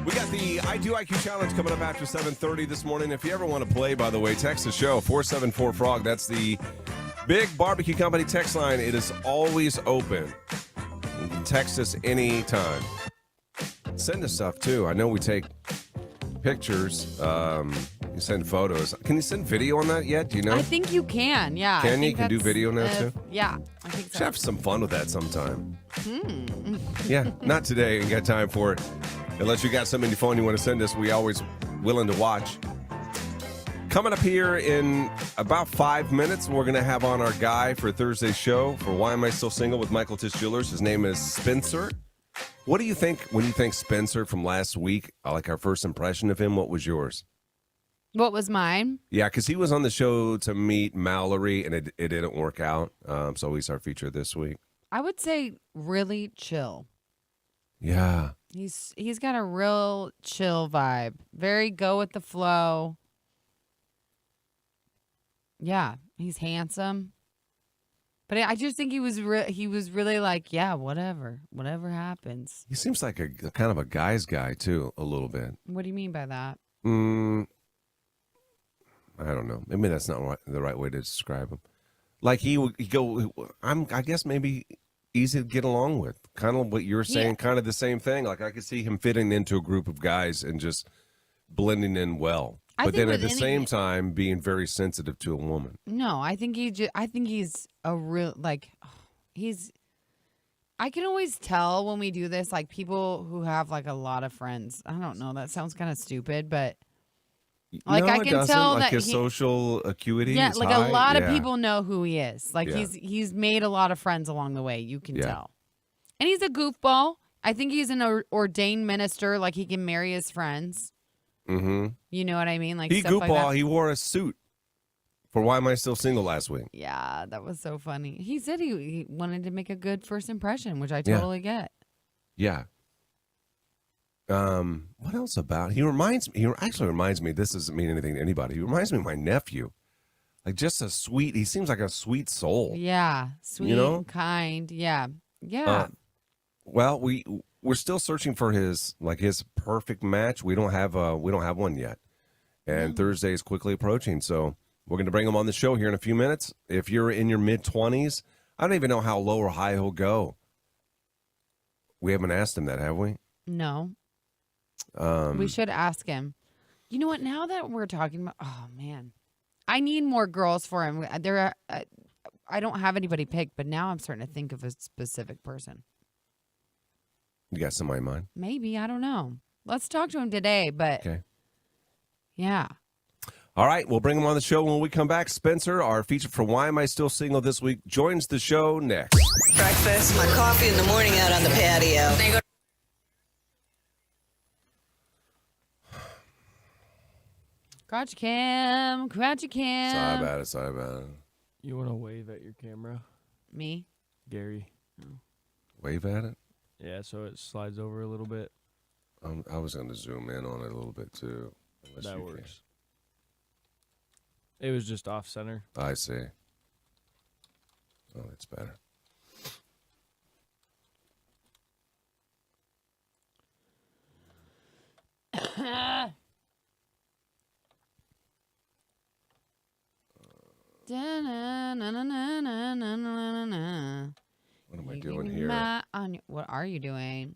We got the I Do IQ Challenge coming up after 7:30 this morning. If you ever want to play, by the way, text the show, 474-FROG. That's the Big Barbecue Company text line. It is always open. You can text us anytime. Send us stuff, too. I know we take pictures. You send photos. Can you send video on that yet? Do you know? I think you can, yeah. Can you? Can do video now, too? Yeah, I think so. Should have some fun with that sometime. Yeah, not today. Ain't got time for it. Unless you got something on your phone you want to send us, we always willing to watch. Coming up here in about 5 minutes, we're going to have on our guy for Thursday's show for Why Am I Still Single with Michael Tisch Jewelers. His name is Spencer. What do you think when you think Spencer from last week? Like our first impression of him, what was yours? What was mine? Yeah, because he was on the show to meet Mallory, and it didn't work out. So he's our feature this week. I would say really chill. Yeah. He's got a real chill vibe. Very go with the flow. Yeah, he's handsome. But I just think he was really like, yeah, whatever happens. He seems like a kind of a guy's guy too, a little bit. What do you mean by that? I don't know. Maybe that's not the right way to describe him. Like he go. I guess maybe easy to get along with. Kind of what you're saying. Yeah. Kind of the same thing. Like I could see him fitting into a group of guys and just blending in well. But then at the same time, being very sensitive to a woman. No, I think he's a real I can always tell when we do this, like people who have like a lot of friends. I don't know. That sounds kind of stupid, but like no, I can tell like that his social acuity. Yeah, is like high. A lot of people know who he is. Like he's made a lot of friends along the way. You can tell, and he's a goofball. I think he's an ordained minister. Like he can marry his friends. Mm-hmm. You know what I mean? Like he stuff goofball. like that. He wore a suit for Why Am I Still Single last week. Yeah, that was so funny. He said he wanted to make a good first impression, which I totally get. Yeah. What else about? He actually reminds me. This doesn't mean anything to anybody. He reminds me of my nephew. Like just a sweet. He seems like a sweet soul. Yeah, sweet, and kind. Yeah. Well, we're still searching for his perfect match. We don't have one yet, and Thursday is quickly approaching. So we're going to bring him on the show here in a few minutes. If you're in your mid-20s, I don't even know how low or high he'll go. We haven't asked him that, have we? No. We should ask him. You know what? Now that we're talking about, oh man, I need more girls for him. I don't have anybody picked, but now I'm starting to think of a specific person. You got somebody in mind? Maybe. I don't know. Let's talk to him today, but okay. Yeah. All right, we'll bring him on the show when we come back. Spencer, our feature for Why Am I Still Single this week, joins the show next. Breakfast, my coffee in the morning out on the patio. Crouchy Cam. Sorry about it. You want to wave at your camera? Me? Gary. Wave at it? Yeah, so it slides over a little bit. I was going to zoom in on it a little bit, too. That works. It was just off-center. I see. Oh, that's better. What am I doing here? What are you doing?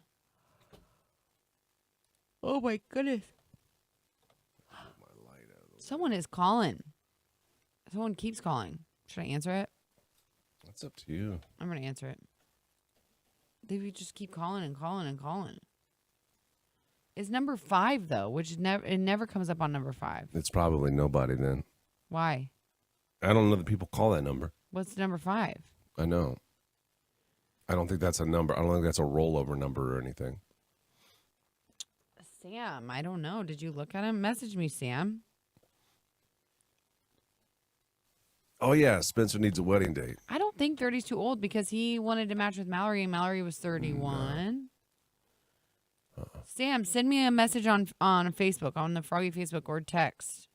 Oh my goodness. Someone is calling. Someone keeps calling. Should I answer it? That's up to you. I'm going to answer it. They just keep calling and calling and calling. It's number 5 though, which never comes up on number 5. It's probably nobody then. Why? I don't know that people call that number. What's number 5? I know. I don't think that's a number. I don't think that's a rollover number or anything. Sam, I don't know. Did you look at him? Message me, Sam. Oh, yeah. Spencer needs a wedding date. I don't think 30's too old because he wanted to match with Mallory and Mallory was 31. No. Sam, send me a message on Facebook, on the Froggy Facebook, or text.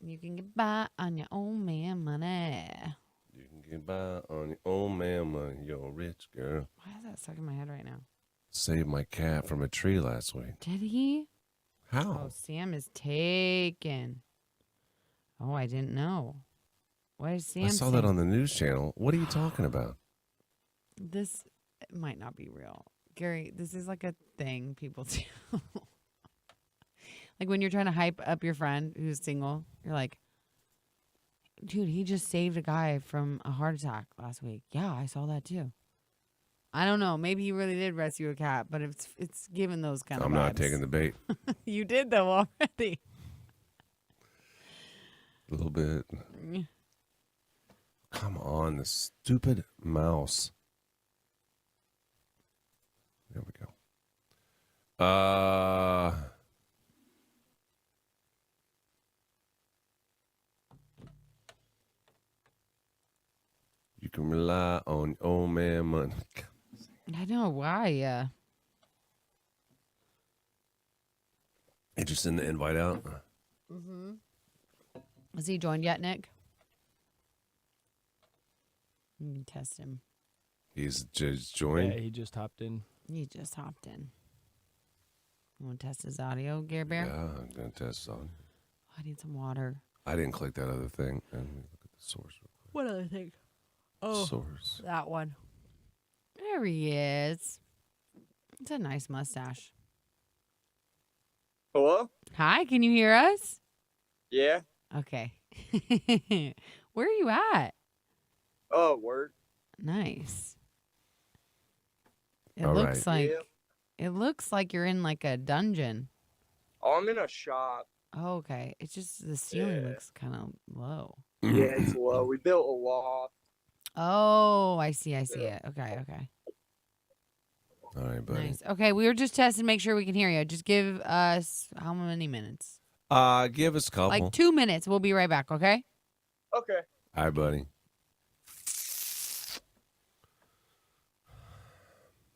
You can get by on your own man money. You can get by on your own man money. You're a rich girl. Why is that stuck in my head right now? Saved my cat from a tree last week. Did he? How? Oh, Sam is taken. Oh, I didn't know. What is Sam I saw saying? that on the news channel. What are you talking about? This might not be real. Gary, this is like a thing people do. Like when you're trying to hype up your friend who's single, you're like, dude, he just saved a guy from a heart attack last week. Yeah, I saw that too. I don't know. Maybe he really did rescue a cat, but it's given those kind of I'm vibes. not taking the bait. You did, though, already. A little bit. Come on, the stupid mouse. There we go. You can rely on your old man money. I know why. Did you send the invite out? Mm-hmm. Has he joined yet, Nick? You can test him. He's just joined. Yeah, he just hopped in. He just hopped in. You want to test his audio, Gare Bear? Yeah, I'm gonna test on. I need some water. I didn't click that other thing. Let me look at the source real quick. What other thing? Oh, Source. that one. There he is. It's a nice mustache. Hello? Hi, can you hear us? Yeah. Okay. Where are you at? Oh, word. Nice. It All looks right. like Yep. it looks like you're in like a dungeon. Oh, I'm in a shop. Oh, okay. It's just the ceiling Yeah. looks kind of low. Yeah, it's low. We built a loft. Oh, I see it. Okay. All right, buddy. Nice. Okay, we were just testing to make sure we can hear you. Just give us how many minutes? Give us a couple. Like 2 minutes. We'll be right back, okay? Okay. All right, buddy.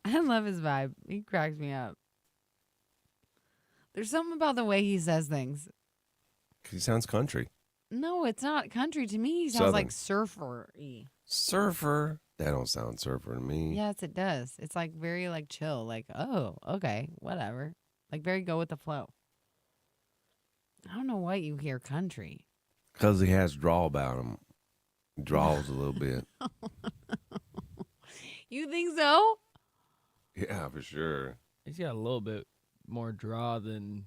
I love his vibe. He cracks me up. There's something about the way he says things. He sounds country. No, it's not country to me. He sounds like Southern. surfer-y. Surfer. That don't sound surfer to me. Yes, it does. It's like very like chill. Like, oh, okay, whatever. Like very go with the flow. I don't know why you hear country. Because he has drawl about him. Draws a little bit. You think so? Yeah, for sure. He's got a little bit more draw than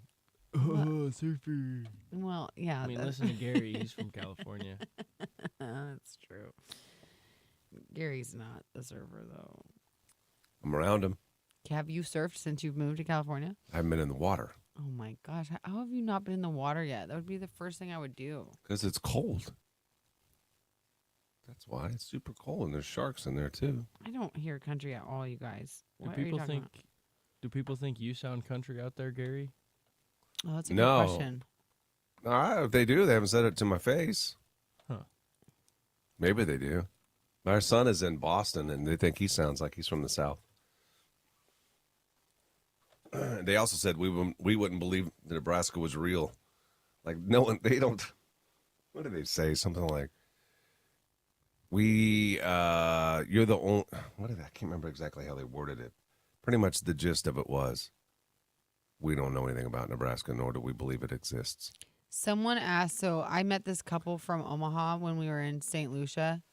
surfer. Well, yeah. I mean, listen to Gary. He's from California. That's true. Gary's not a surfer, though. I'm around him. Have you surfed since you've moved to California? I haven't been in the water. Oh, my gosh. How have you not been in the water yet? That would be the first thing I would do. Because it's cold. That's why. It's super cold, and there's sharks in there, too. I don't hear country at all, you guys. Do What are you people talking think? Do people think you sound country out there, Gary? about? Oh, that's a No. good question. All right, if they do, they haven't said it to my face. Huh. Maybe they do. Our son is in Boston, and they think he sounds like he's from the South. They also said we wouldn't believe that Nebraska was real. Like, no one, they don't. What did they say? Something like, you're the only, I can't remember exactly how they worded it. Pretty much the gist of it was, we don't know anything about Nebraska, nor do we believe it exists. Someone asked, so I met this couple from Omaha when we were in St. Lucia.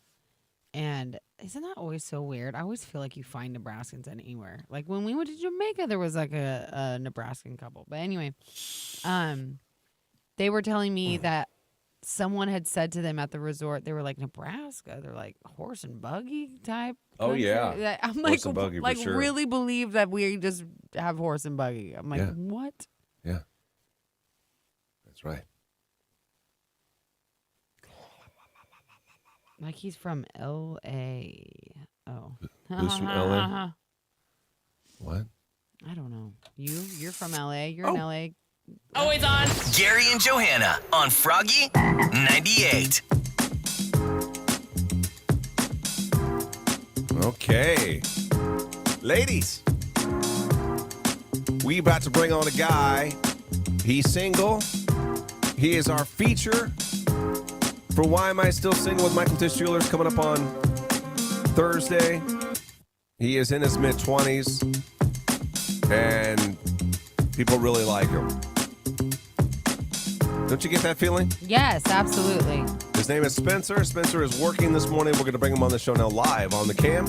And isn't that always so weird? I always feel like you find Nebraskans anywhere. Like when we went to Jamaica, there was like a Nebraskan couple. But anyway, they were telling me that someone had said to them at the resort, they were like, Nebraska? They're like horse and buggy type Oh, country? yeah. I'm Horse like, and buggy for like sure. really believe that we just have horse and buggy. I'm like, Yeah. what? Yeah. That's right. Like he's from L.A. Oh. Who's from LA? What? I don't know. You're from L.A. You're in L.A. Always on. Gary and Johanna on Froggy 98. Okay. Ladies, we about to bring on a guy. He's single. He is our feature for Why Am I Still Single with Michael Tisch-Jewelers coming up on Thursday. He is in his mid-20s, and people really like him. Don't you get that feeling? Yes, absolutely. His name is Spencer. Spencer is working this morning. We're going to bring him on the show now live on the cam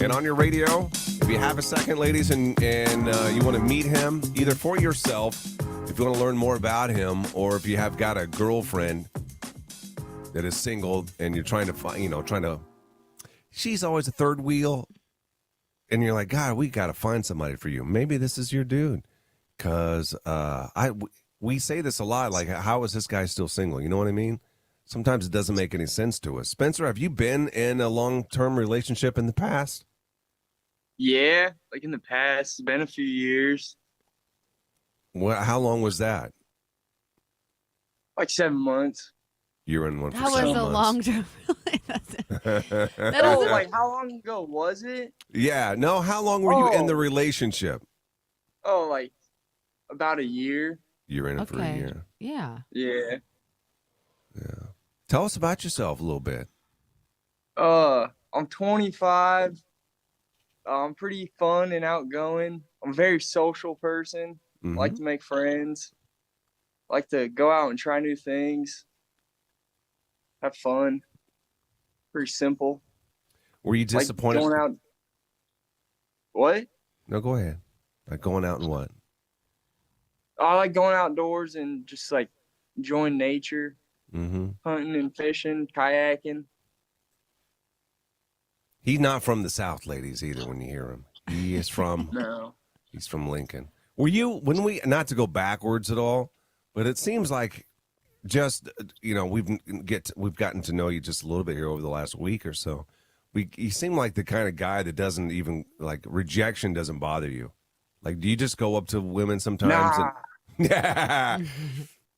and on your radio. If you have a second, ladies, and you want to meet him, either for yourself, if you want to learn more about him, or if you have got a girlfriend that is single and you're trying to find, she's always a third wheel, and you're like, God, we got to find somebody for you. Maybe this is your dude. Because we say this a lot, like, how is this guy still single? You know what I mean? Sometimes it doesn't make any sense to us. Spencer, have you been in a long-term relationship in the past? Yeah, like in the past, it's been a few years, How long was that? like 7 months. You were in one for That was 7 a months. long term. That Oh, was like how long ago was it? Yeah, no, how long were you in the relationship? Oh, like about a year. You were in it for a Okay. year. Yeah. Yeah. Yeah. Tell us about yourself a little bit. I'm 25. I'm pretty fun and outgoing. I'm a very social person. Mhm. Like to make friends. Like to go out and try new things. Have fun. Pretty simple. Were you disappointed? Like going out. What? No, go ahead. Like going out and what? I like going outdoors and just like enjoying nature, Mm-hmm. hunting and fishing, kayaking. He's not from the South, ladies, either. When you hear him, he is from. No. He's from Lincoln. Were you when we not to go backwards at all, but it seems like just we've gotten to know you just a little bit here over the last week or so. You seem like the kind of guy that doesn't even like rejection doesn't bother you. Like, do you just go up to women sometimes? Nah.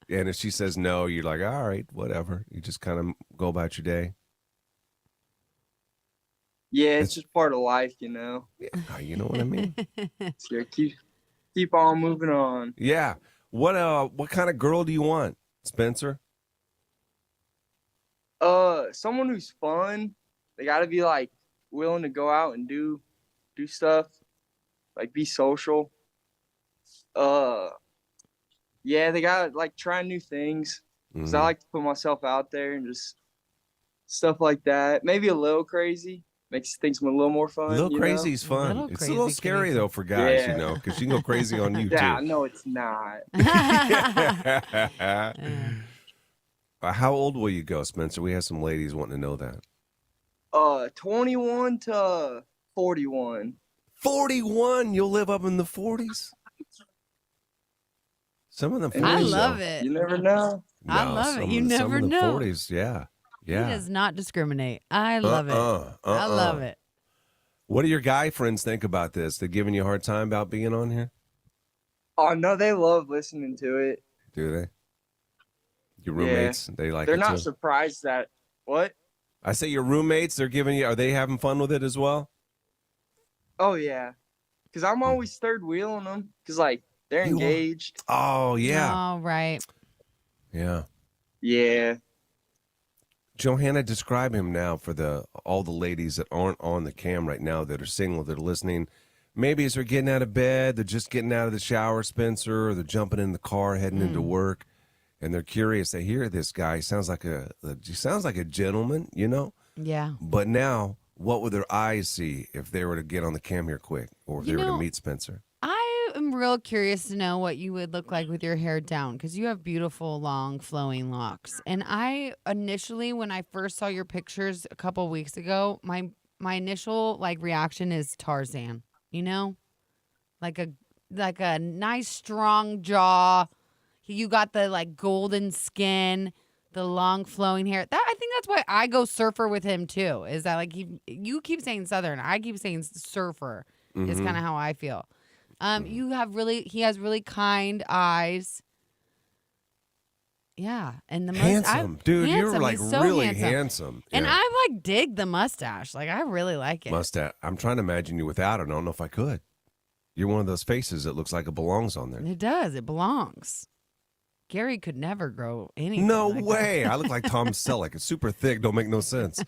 And if she says no, you're like, all right, whatever. You just kind of go about your day. Yeah, it's just part of life, you know. Yeah, you know what I mean? So keep on moving on. Yeah. What kind of girl do you want, Spencer? Someone who's fun. They got to be like willing to go out and do stuff, like be social. Yeah, they got to like try new things. Cause I like to put myself out there and just stuff like that. Maybe a little crazy. Makes things a little more fun. A little crazy is fun. Little It's a crazy little can scary, be though, for guys, Yeah. because you can go crazy on you, Yeah, too. no, it's not. How old will you go, Spencer? We have some ladies wanting to know that. 21 to 41. 41? You'll live up in the 40s? Some of the 40s. I love it. You never know. I love it. You never some of the know. 40s, yeah. He Yeah. does not discriminate. I love it. I love it. What do your guy friends think about this? They're giving you a hard time about being on here? Oh no, they love listening to it. Do they? Your roommates, they like They're it not too? surprised that what? I say your roommates, are they having fun with it as well? Oh yeah, because I'm always third wheeling them because like they're You are? engaged. Oh, yeah. All right. Yeah. Yeah. Johanna, describe him now for all the ladies that aren't on the cam right now that are single, that are listening. Maybe as they're getting out of bed, they're just getting out of the shower, Spencer, or they're jumping in the car, heading into work, and they're curious. They hear this guy. He sounds like a gentleman, Yeah. But now, what would their eyes see if they were to get on the cam here quick, or if they were to meet Spencer? I am real curious to know what you would look like with your hair down because you have beautiful, long, flowing locks. And I initially, when I first saw your pictures a couple weeks ago, my initial reaction is Tarzan. Like a nice, strong jaw. You got the golden skin, the long flowing hair. I think that's why I go surfer with him too. Is that you keep saying Southern, I keep saying surfer. Is kind of how I feel. He has really kind eyes. Yeah, and the Handsome, dude. You're He's so really handsome. And Yeah. I dig the mustache. I really like it. Mustache. I'm trying to imagine you without it. I don't know if I could. You're one of those faces that looks like it belongs on there. It does. It belongs. Gary could never grow anything. No like way. I look like Tom Selleck. It's super thick. Don't make no sense.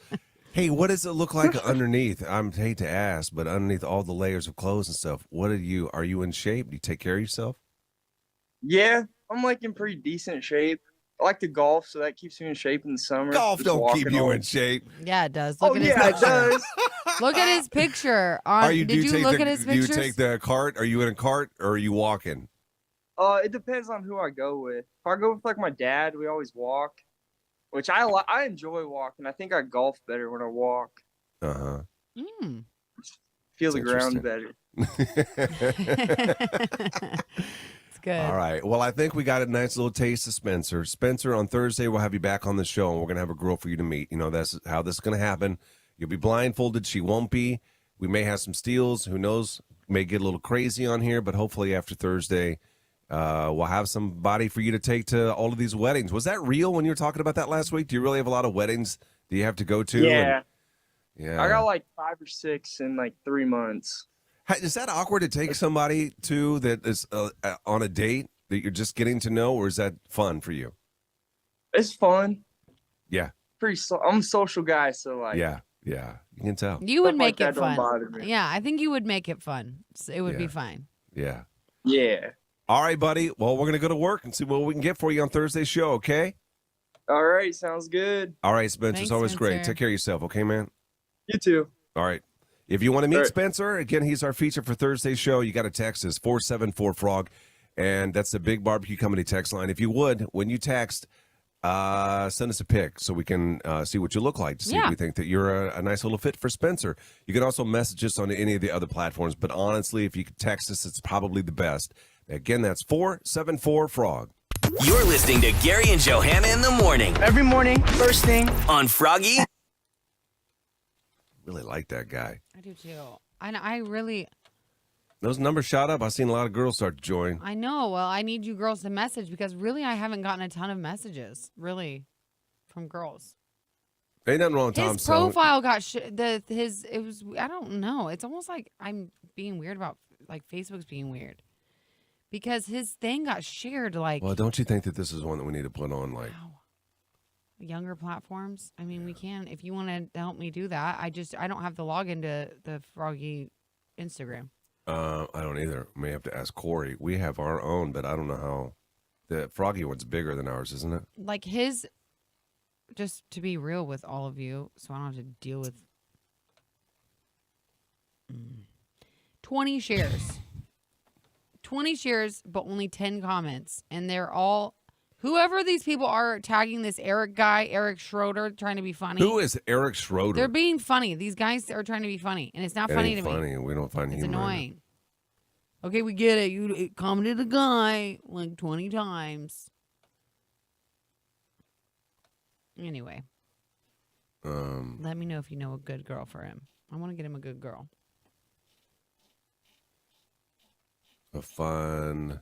Hey, what does it look like underneath? I hate to ask, but underneath all the layers of clothes and stuff, are you in shape? Do you take care of yourself? Yeah, I'm like in pretty decent shape. I like to golf, so that keeps me in shape in the summer. Golf Just don't keep walking you all- in shape. that. Yeah, it does. Look Oh at his yeah, it picture. does. Look at his picture. Did you look at his Do you pictures? take the cart? Are you in a cart or are you walking? It depends on who I go with. If I go with like my dad, we always walk, which I enjoy walking. I think I golf better when I walk. Uh-huh. Mm. Feel That's the ground better. It's good. All right. Well, I think we got a nice little taste of Spencer. Spencer, on Thursday, we'll have you back on the show, and we're going to have a girl for you to meet. You know, that's how this is going to happen. You'll be blindfolded. She won't be. We may have some steals. Who knows? May get a little crazy on here, but hopefully after Thursday, we'll have somebody for you to take to all of these weddings. Was that real when you were talking about that last week? Do you really have a lot of weddings do you have to go to? Yeah. Yeah. I got like 5 or 6 in like 3 months. Hey, is that awkward to take somebody to that is on a date that you're just getting to know, or is that fun for you? It's fun. Yeah. I'm a social guy, so like Yeah. You can tell. You would stuff make like it that don't fun. bother me. Yeah, I think you would make it fun. It would be Yeah. fine. Yeah. Yeah. All right, buddy. Well, we're going to go to work and see what we can get for you on Thursday's show, okay? All right, sounds good. All right, Spencer. Thanks, It's always great. Spencer. Take care of yourself, okay, man? You too. All right. If you want to meet All right. Spencer, again, he's our feature for Thursday's show. You got to text us 474-FROG, and that's the Big Barbecue Company text line. If you would, when you text, send us a pic so we can see what you look like to see if Yeah. we think that you're a nice little fit for Spencer. You can also message us on any of the other platforms, but honestly, if you could text us, it's probably the best. Again, that's 474-FROG. You're listening to Gary and Johanna in the morning Every morning, first thing. on Froggy. Really like that guy. I do too. I really, Those numbers shot up. I've seen a lot of girls start to join. I know. Well, I need you girls to message because really I haven't gotten a ton of messages, really, from girls. Ain't nothing wrong with Tom His Selleck. profile got it was, I don't know. It's almost like I'm being weird about, like, Facebook's being weird. Because his thing got shared, like, Well, don't you think that this is one that we need to put on, like, wow. Younger platforms. I mean, we can, if you want to help me do that. I don't have the login to the Froggy Instagram. I don't either. May have to ask Corey. We have our own, but I don't know how. The Froggy one's bigger than ours, isn't it? Like his, just to be real with all of you, so I don't have to deal with 20 shares. 20 shares, but only 10 comments. And they're all, whoever these people are tagging this Eric guy, Eric Schroeder, trying to be funny. Who is Eric Schroeder? They're being funny. These guys are trying to be funny. And it's not It funny ain't to me. funny. We don't find It's humor in it. annoying. Okay, we get it. You commented a guy like 20 times. Anyway, let me know if you know a good girl for him. I want to get him a good girl. A fun,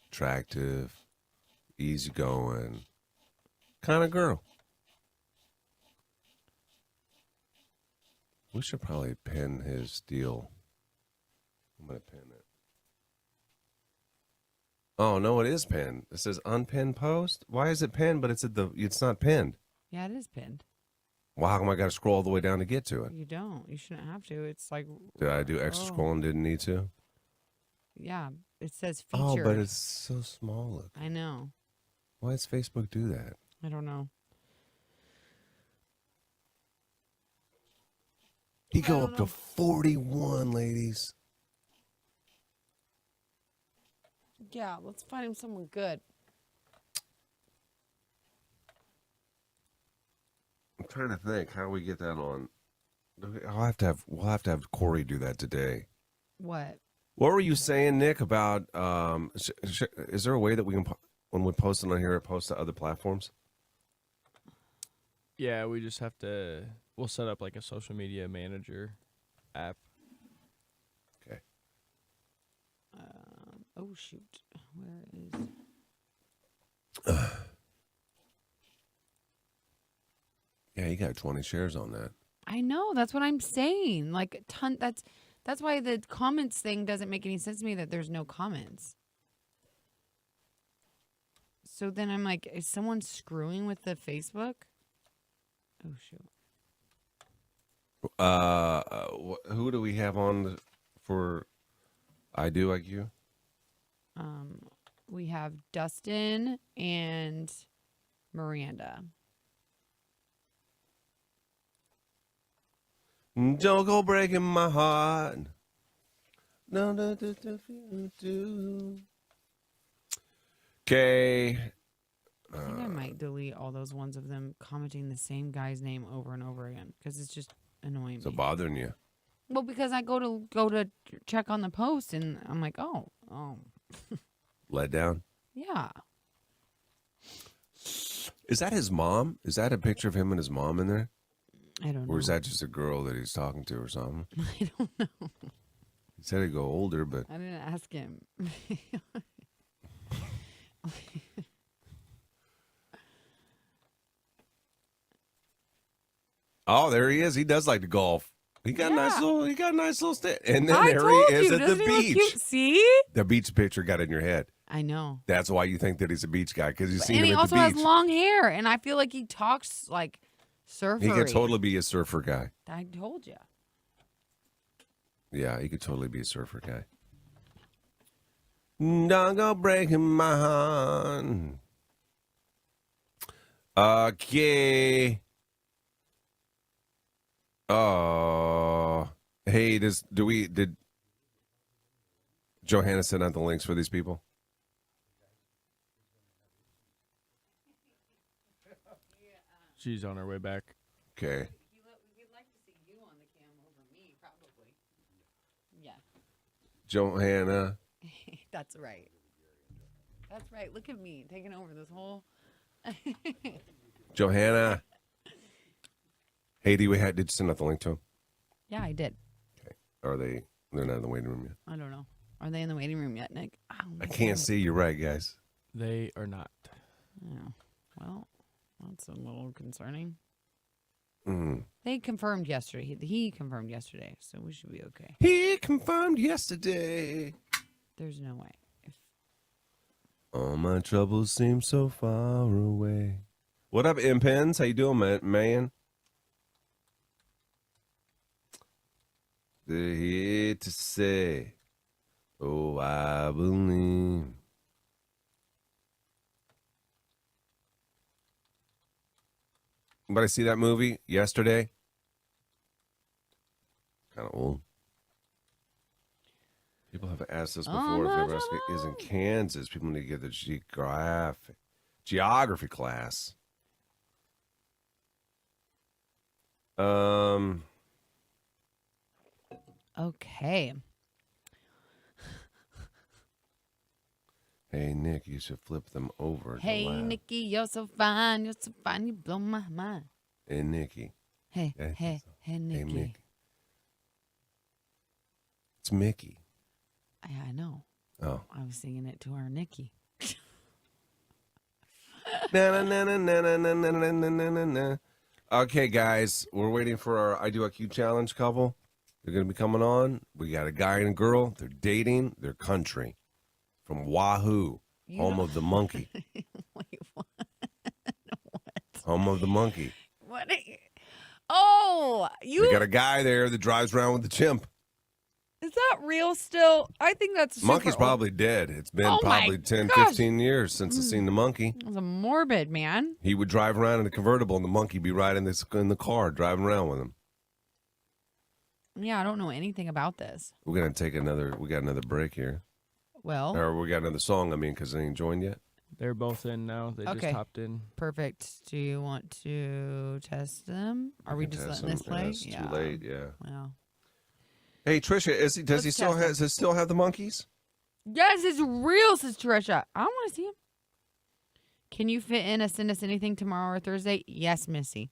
attractive, easygoing kind of girl. We should probably pin his deal. I'm going to pin it. Oh, no, it is pinned. It says unpinned post. Why is it pinned, but it's not pinned? Yeah, it is pinned. Well, how come I got to scroll all the way down to get to it? You don't. You shouldn't have to. It's like. Did I do extra Oh. scrolling? Didn't need to? Yeah, it says featured. Oh, but it's so small. Look. I know. Why does Facebook do that? I don't know. He go up to 41, ladies. Yeah, let's find him someone good. I'm trying to think how we get that on. We'll have to have Corey do that today. What? What were you saying, Nick, about is there a way that we can, when we post it on here, post to other platforms? Yeah, we just have to. We'll set up like a social media manager app. Okay. Oh shoot, where is? Yeah, you got 20 shares on that. I know. That's what I'm saying. Like a ton. That's why the comments thing doesn't make any sense to me. That there's no comments. So then I'm like, is someone screwing with the Facebook? Oh shoot. Who do we have on for I Do Like You? We have Dustin and Miranda. Don't go breaking my heart. No, no, do, do, do. Okay. I think I might delete all those ones of them commenting the same guy's name over and over again because it's just annoying So me. bothering you? Well, because I go to check on the post and I'm like, oh. Let down? Yeah. Is that his mom? Is that a picture of him and his mom in there? I don't know. Or is that just a girl that he's talking to or something? I don't know. He said he'd go older, but I didn't ask him. oh, there he is. He does like to golf. He got a nice little stand. And then I there told he is you, at the doesn't he look beach. cute? See? The beach picture got in your head. I know. That's why you think that he's a beach guy, because you've seen And him he at also the has beach. long hair, and I feel like he talks like surfer. He could totally be a surfer guy. I told you. Yeah, he could totally be a surfer guy. Don't go breaking my heart. Okay. Hey, did Johanna send out the links for these people? She's on her way back. Okay. He'd like to see you on the cam over me, probably. Yeah. Johanna. That's right. That's right. Look at me taking over this whole. Johanna. Hey, did you send out the link to them? Yeah, I did. Okay. They're not in the waiting room yet? I don't know. Are they in the waiting room yet, Nick? Oh, I can't see. You're right, guys. They are not. Oh, well, that's a little concerning. Mm. They confirmed yesterday. He confirmed yesterday, so we should be okay. He confirmed yesterday. There's no way. All my troubles seem so far away. What up, M-Pens? How you doing, man? They're here to say, oh, I believe. Anybody see that movie yesterday? Kind of old. People have asked us before if Nebraska is in Kansas. People need to get the geography class. Okay. Hey, Nick, you should flip them over. Hey, Nikki, you're so fine. You're so fine. You blow my mind. Hey, Nikki. Hey, Hey, hey, Nikki. Hey, Mick. It's Mickey. I know. Oh. I was singing it to our Nikki. Na, na, na, na, na, na, na, na, na, na, na. Okay, guys, we're waiting for our I Do IQ challenge couple. They're going to be coming on. We got a guy and a girl. They're dating. They're country. From Wahoo, home of the monkey. Wait, what? Home of the monkey. What? Oh, We got a guy there that drives around with the chimp. Is that real still? I think that's super Monkey's old. probably dead. It's been Oh my probably 10, gosh. 15 years since I've seen the monkey. It was a morbid, man. He would drive around in a convertible and the monkey be riding in the car, driving around with him. Yeah, I don't know anything about this. We're going to take we got another break here. Well, Or we got another song, because they ain't joined yet. They're both in now. They Okay. just hopped in. perfect. Do you want to test them? Are we just letting this play? It's too late, yeah. Well. Hey, Trisha, does he still have the monkeys? Yes, it's real, says Trisha. I want to see him. Can you fit in a Send Us Anything tomorrow or Thursday? Yes, Missy.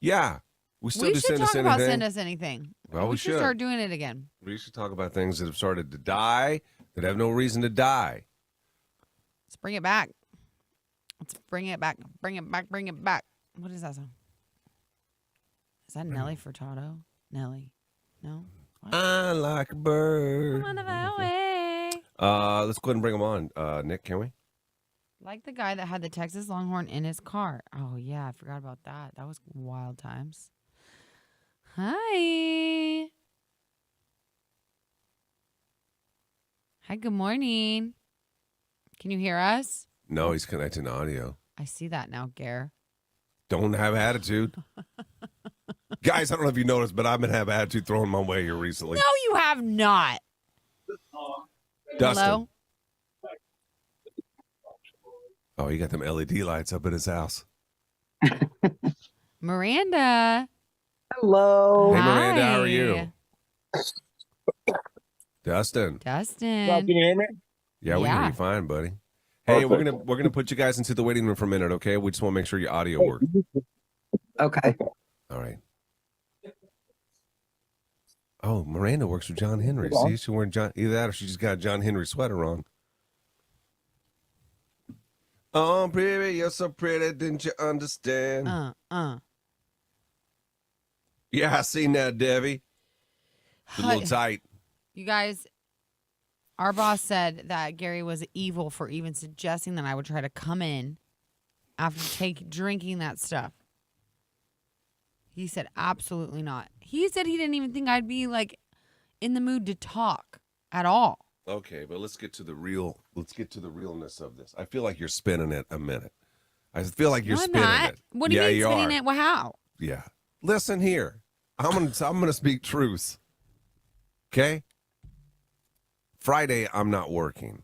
Yeah. We still do should Send Us talk about Anything. Send Us Anything. Well, we should should. start doing it again. We should talk about things that have started to die, that have no reason to die. Let's bring it back. Let's bring it back. Bring it back. Bring it back. What is that song? Is that Nelly Furtado? Nelly. No? What? I like a bird. I'm on the highway. Let's go ahead and bring him on. Nick, can we? Like the guy that had the Texas Longhorn in his car. Oh, yeah. I forgot about that. That was wild times. Hi. Hi, good morning. Can you hear us? No, he's connecting to audio. I see that now, Gare. Don't have attitude. Guys, I don't know if you noticed, but I've been having attitude thrown my way here recently. No, you have not. Dustin. Hello? Oh, he got them LED lights up at his house. Miranda. Hello. Hey, Miranda, how are Hi. you? Dustin. Dustin. Can you hear me? Yeah, we hear you fine, buddy. Hey, we're gonna put you guys into the waiting room for a minute, okay? We just want to make sure your audio works. Okay. All right. Oh, Miranda works with John Henry. See, she's wearing either that or she just got a John Henry sweater on. Oh, baby, you're so pretty, didn't you understand? Yeah, I seen that, Debbie. It's a little tight. You guys, our boss said that Gary was evil for even suggesting that I would try to come in after drinking that stuff. He said absolutely not. He said he didn't even think I'd be like in the mood to talk at all. Okay, but let's get to the realness of this. I feel like you're spinning it a minute. I feel like you're spinning not. it. What do you mean you spinning are. it? Well, how? Yeah. Listen here. I'm gonna speak truth. Okay? Friday, I'm not working.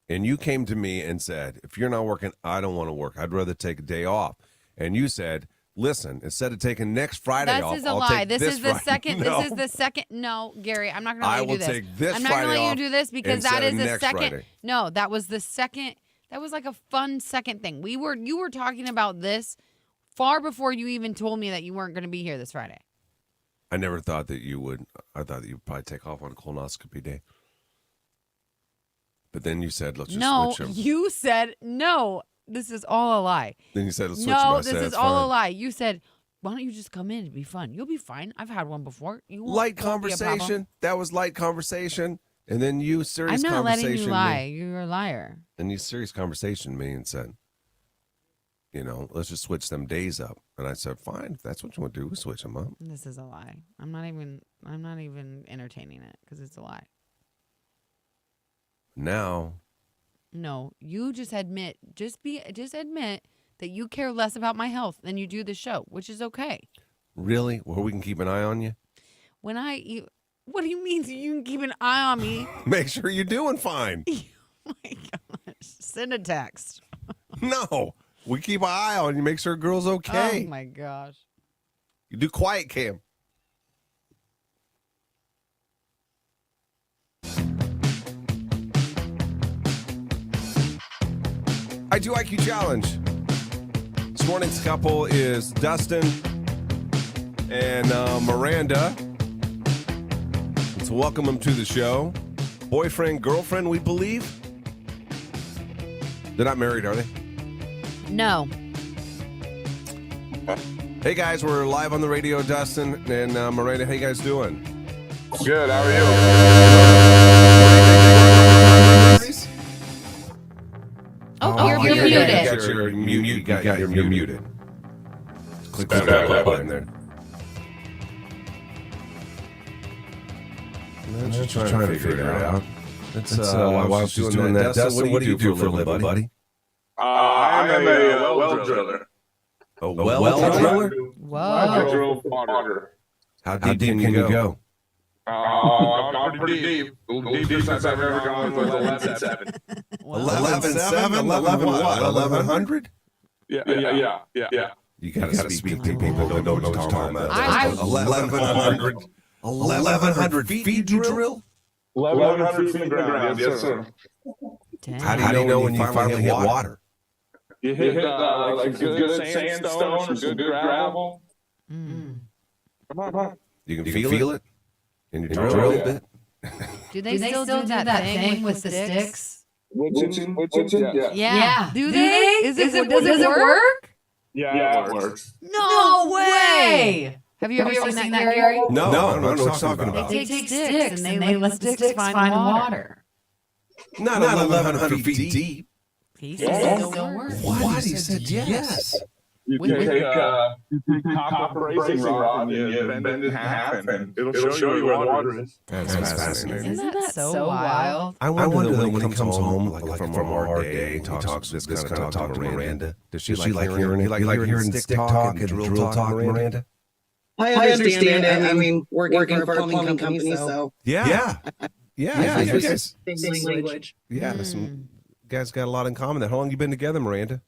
And you came to me and said, if you're not working, I don't want to work. I'd rather take a day off. And you said, listen, instead of taking next Friday off, This is a I'll lie. take This is the Friday. second. No. This is the second. No, Gary, I'm not going to I let you will do this. take this I'm not going to Friday let you off do this because that instead is of the next second. Friday. No, that was the second. That was like a fun second thing. You were talking about this far before you even told me that you weren't going to be here this Friday. I never thought that you would. I thought that you'd probably take off on a colonoscopy day. But then you said, let's just switch them. You said, no, this is all a lie. Then you said, let's switch them. No, I this said, is "It's all a fine." lie. You said, why don't you just come in? It'd be fun. You'll be fine. I've had one before. You won't, Light won't be a problem. conversation. That was light conversation. And then you serious I'm not conversation. letting you lie. You're a liar. And you serious conversation me and said, let's just switch them days up. And I said, fine, if that's what you want to do, we'll switch them up. This is a lie. I'm not even entertaining it because it's a lie. Now, No, you just admit that you care less about my health than you do the show, which is okay. really? Where we can keep an eye on you? What do you mean you can keep an eye on me? Make sure you're doing fine. Oh my gosh. Send a text. No, we keep an eye on you. Make sure girl's okay. Oh my gosh. You do quiet cam. I do IQ challenge. This morning's couple is Dustin and Miranda. Let's welcome them to the show. Boyfriend, girlfriend, we believe. They're not married, are they? No. Hey guys, we're live on the radio, Dustin and Miranda. How you guys doing? Good. How are you? You're muted. You're muted. Click that button there. I'm just trying to figure it out. That's while she's doing that. Dustin, what do you do for a living, buddy? I'm a well driller. A well driller? Whoa. I drill water. How deep can you go? I'm pretty deep. Deepest I've ever gone was 11.7. 11.7? 11 what? 1100? Yeah. You gotta speak to people that don't know what you're talking about. I- 1100. 1100 feet you drill? 1,100 feet in the ground. Yes, sir. Damn. How do you know when you finally hit water? You hit like good sandstone or good gravel. Mm. Come on. You can feel it? And you drill a bit? Do they still do that thing with the sticks? Witching? Yeah. Do they? Does it work? Yeah, it works. No way. Have you ever seen that, Gary? No, I don't know what you're talking about. They take sticks and they let the sticks find water. Not 1,100 feet deep. He said it don't work. What? He said yes. You take copper racing rod and you bend it in half, and it'll show you where the water is. That's fascinating. Isn't that so wild? I wonder when he comes home, like from a hard day, he talks this kind of talk to Miranda. Does she like hearing it? Like hearing stick talk and drill talk, Miranda? I understand it. I mean, working for a plumbing company, so. Yeah. You guys, Same language. yeah, you guys got a lot in common. How long you been together, Miranda?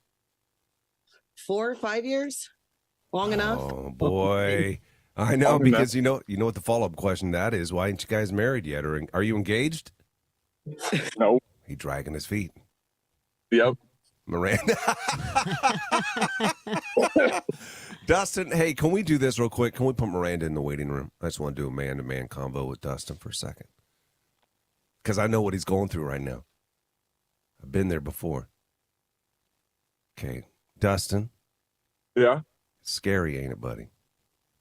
4 or 5 years? Long enough? Oh, boy. I know, because you know what the follow-up question that is. Why ain't you guys married yet? Or are you engaged? No. He dragging his feet. Yep. Miranda. Dustin, hey, can we do this real quick? Can we put Miranda in the waiting room? I just want to do a man-to-man convo with Dustin for a second. Because I know what he's going through right now. I've been there before. Okay, Dustin. Yeah. It's scary, ain't it, buddy?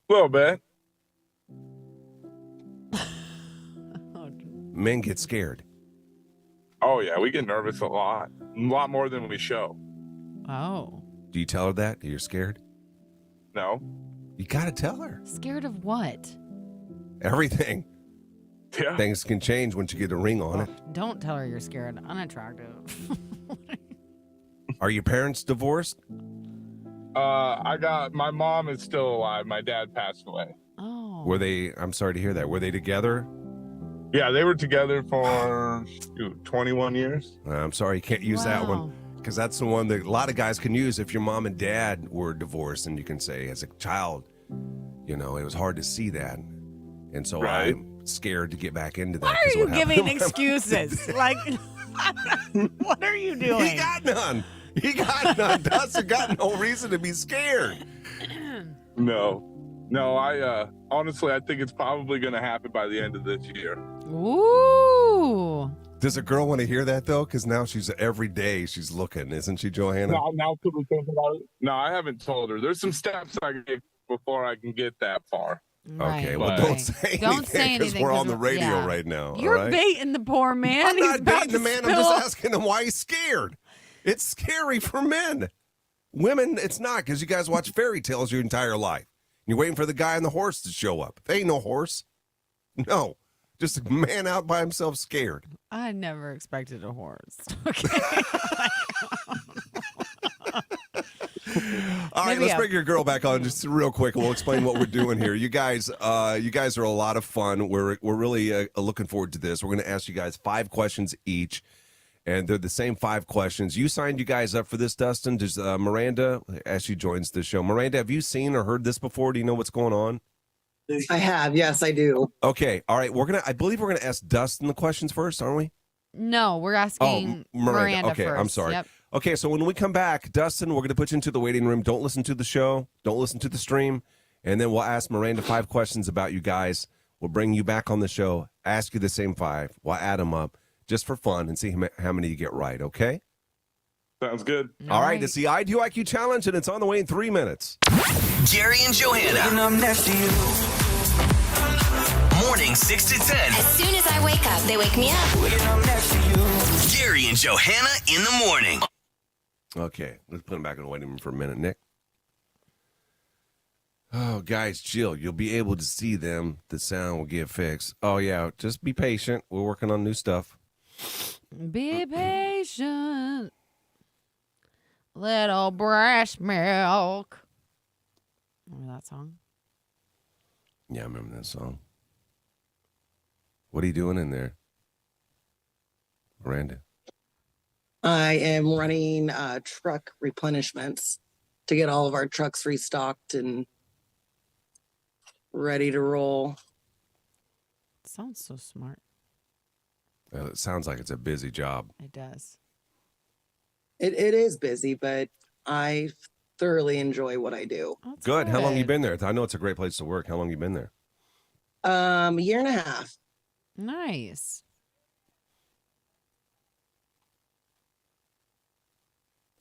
A little bit. Men get scared. Oh, yeah. We get nervous a lot more than we show. Oh. Do you tell her that you're scared? No. You got to tell her. Scared of what? Everything. Yeah. Things can change once you get a ring on it. Don't tell her you're scared. Unattractive. Are your parents divorced? My mom is still alive. My dad passed away. Oh. Were they, I'm sorry to hear that. Were they together? Yeah, they were together for 21 years. I'm sorry, you can't use that one. Because that's the one that a lot of guys can use if your mom and dad were divorced, and you can say, as a child, it was hard to see that. And so Right. I'm scared to get back into that. Why 'cause are you what happened giving to my excuses? Like, what are you doing? He got none. Dustin got no reason to be scared. No, I honestly, I think it's probably going to happen by the end of this year. Ooh. Does a girl want to hear that, though? Because now every day she's looking, isn't she, Johanna? Now could we think about it? No, I haven't told her. There's some steps I can take before I can get that far. Okay, well, Right. don't say anything because we're on the radio right now. You're all right? baiting the poor man. I'm He's not about baiting the to man. I'm spill. just asking him why he's scared. It's scary for men. Women, it's not, because you guys watch fairy tales your entire life. You're waiting for the guy on the horse to show up. There ain't no horse. No. Just a man out by himself scared. I never expected a horse. Okay. All right, Maybe let's bring your girl back on just real quick. We'll explain what we're doing here. You guys are a lot of fun. We're really looking forward to this. We're going to ask you guys 5 questions each, and they're the same 5 questions. You signed you guys up for this, Dustin. Does Miranda, as she joins the show, Miranda, have you seen or heard this before? Do you know what's going on? I have. Yes, I do. Okay, all right. I believe we're gonna ask Dustin the questions first, aren't we? No, we're asking Miranda Okay, first. I'm sorry. Yep. Okay, so when we come back, Dustin, we're going to put you into the waiting room. Don't listen to the show. Don't listen to the stream. And then we'll ask Miranda 5 questions about you guys. We'll bring you back on the show, ask you the same 5. We'll add them up just for fun and see how many you get right, okay? Sounds good. All right, it's the IQ Challenge, and it's on the way in 3 minutes. Jerry and Johanna. I'm next to you. Morning 6 to 10. As soon as I wake up, they wake me up. I'm next to you. Jerry and Johanna in the morning. Okay, let's put him back in the waiting room for a minute, Nick. Oh, guys, chill. You'll be able to see them. The sound will get fixed. Oh, yeah, just be patient. We're working on new stuff. Be patient. Little breast milk. Remember that song? Yeah, I remember that song. What are you doing in there, Miranda? I am running truck replenishments to get all of our trucks restocked and ready to roll. Sounds so smart. It sounds like it's a busy job. It does. It is busy, but I thoroughly enjoy what I do. That's Good. How long you good. been there? I know it's a great place to work. How long you been there? A year and a half. Nice.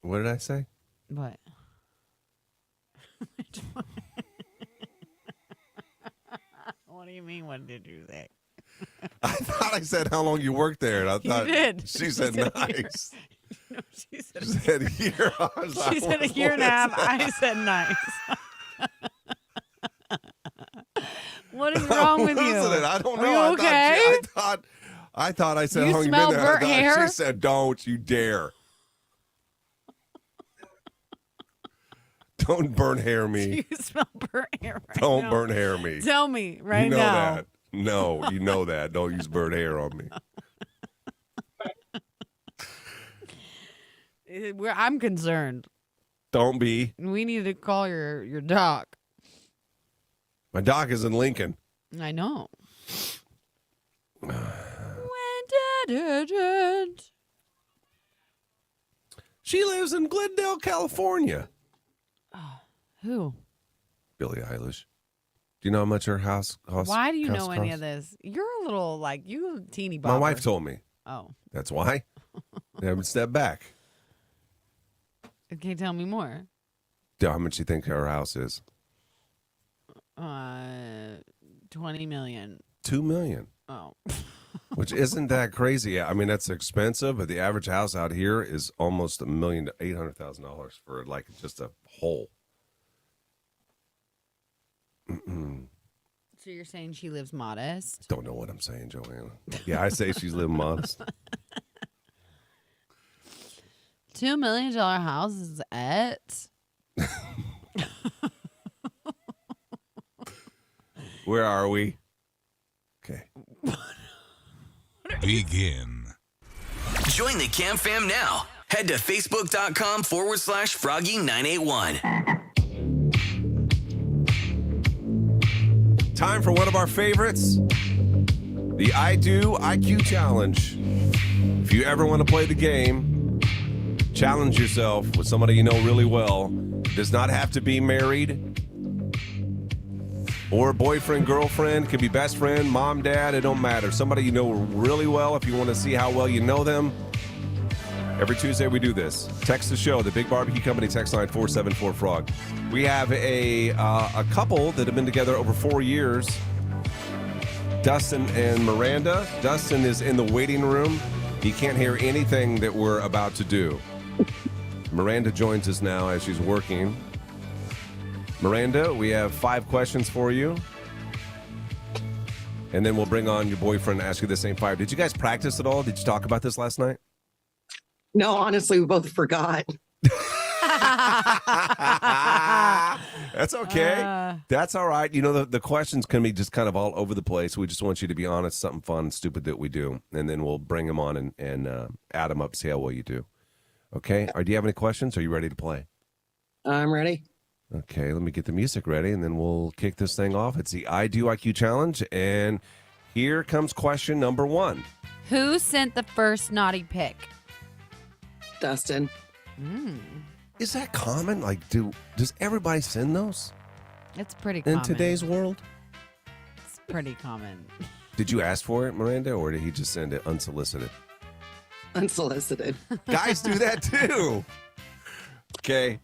What did I say? What? What do you mean? What did you say? I thought I said how long you worked there, and I thought did. she said nice. No, she said, She said year. she said a year and a half. I said nice. What is wrong with you? I don't know. Are you okay? I thought I said You how long you smell been there. burnt hair? She said, "Don't you dare! Don't burn hair me. You smell burnt hair right Don't now. burn hair me. Tell me right you know now. that. No, you know that. Don't use burnt hair on me. I'm concerned. Don't be. We need to call your doc. My doc is in Lincoln. I know. She lives in Glendale, California. Who? Billie Eilish. Do you know how much her house costs? Why do you house know any costs? of this? You're a little like you teeny bopper. My wife told me. Oh, That's why. Never step back. can you tell me more? How much you think her house is? 20 million. $2 million. Oh. Which isn't that crazy. I mean, that's expensive, but the average house out here is almost $1 million to $800,000 for like just a hole. So you're saying she lives modest? Don't know what I'm saying, Johanna. Yeah, I say she's living modest. $2 million house is it? Where are we? Okay. Begin. Join the Cam Fam now. Head to facebook.com/Froggy981. Time for one of our favorites, the I Do IQ Challenge. If you ever want to play the game, challenge yourself with somebody you know really well. Does not have to be married or boyfriend, girlfriend. Could be best friend, mom, dad. It don't matter. Somebody you know really well. If you want to see how well you know them, every Tuesday we do this. Text the show, the Big Barbecue Company text line 474-FROG. We have a couple that have been together over 4 years. Dustin and Miranda. Dustin is in the waiting room. He can't hear anything that we're about to do. Miranda joins us now as she's working. Miranda, we have 5 questions for you. And then we'll bring on your boyfriend and ask you the same 5. Did you guys practice at all? Did you talk about this last night? No, honestly, we both forgot. That's okay. That's all right. You know, the questions can be just kind of all over the place. We just want you to be honest, something fun and stupid that we do. And then we'll bring them on and add them up, see how well you do. Okay? Or do you have any questions? Are you ready to play? I'm ready. Okay, let me get the music ready, and then we'll kick this thing off. It's the I Do IQ Challenge, and here comes question number 1. Who sent the first naughty pic? Dustin. Is that common? Like, does everybody send those It's pretty common. in today's world? It's pretty common. Did you ask for it, Miranda, or did he just send it unsolicited? Unsolicited. Guys do that too. Okay.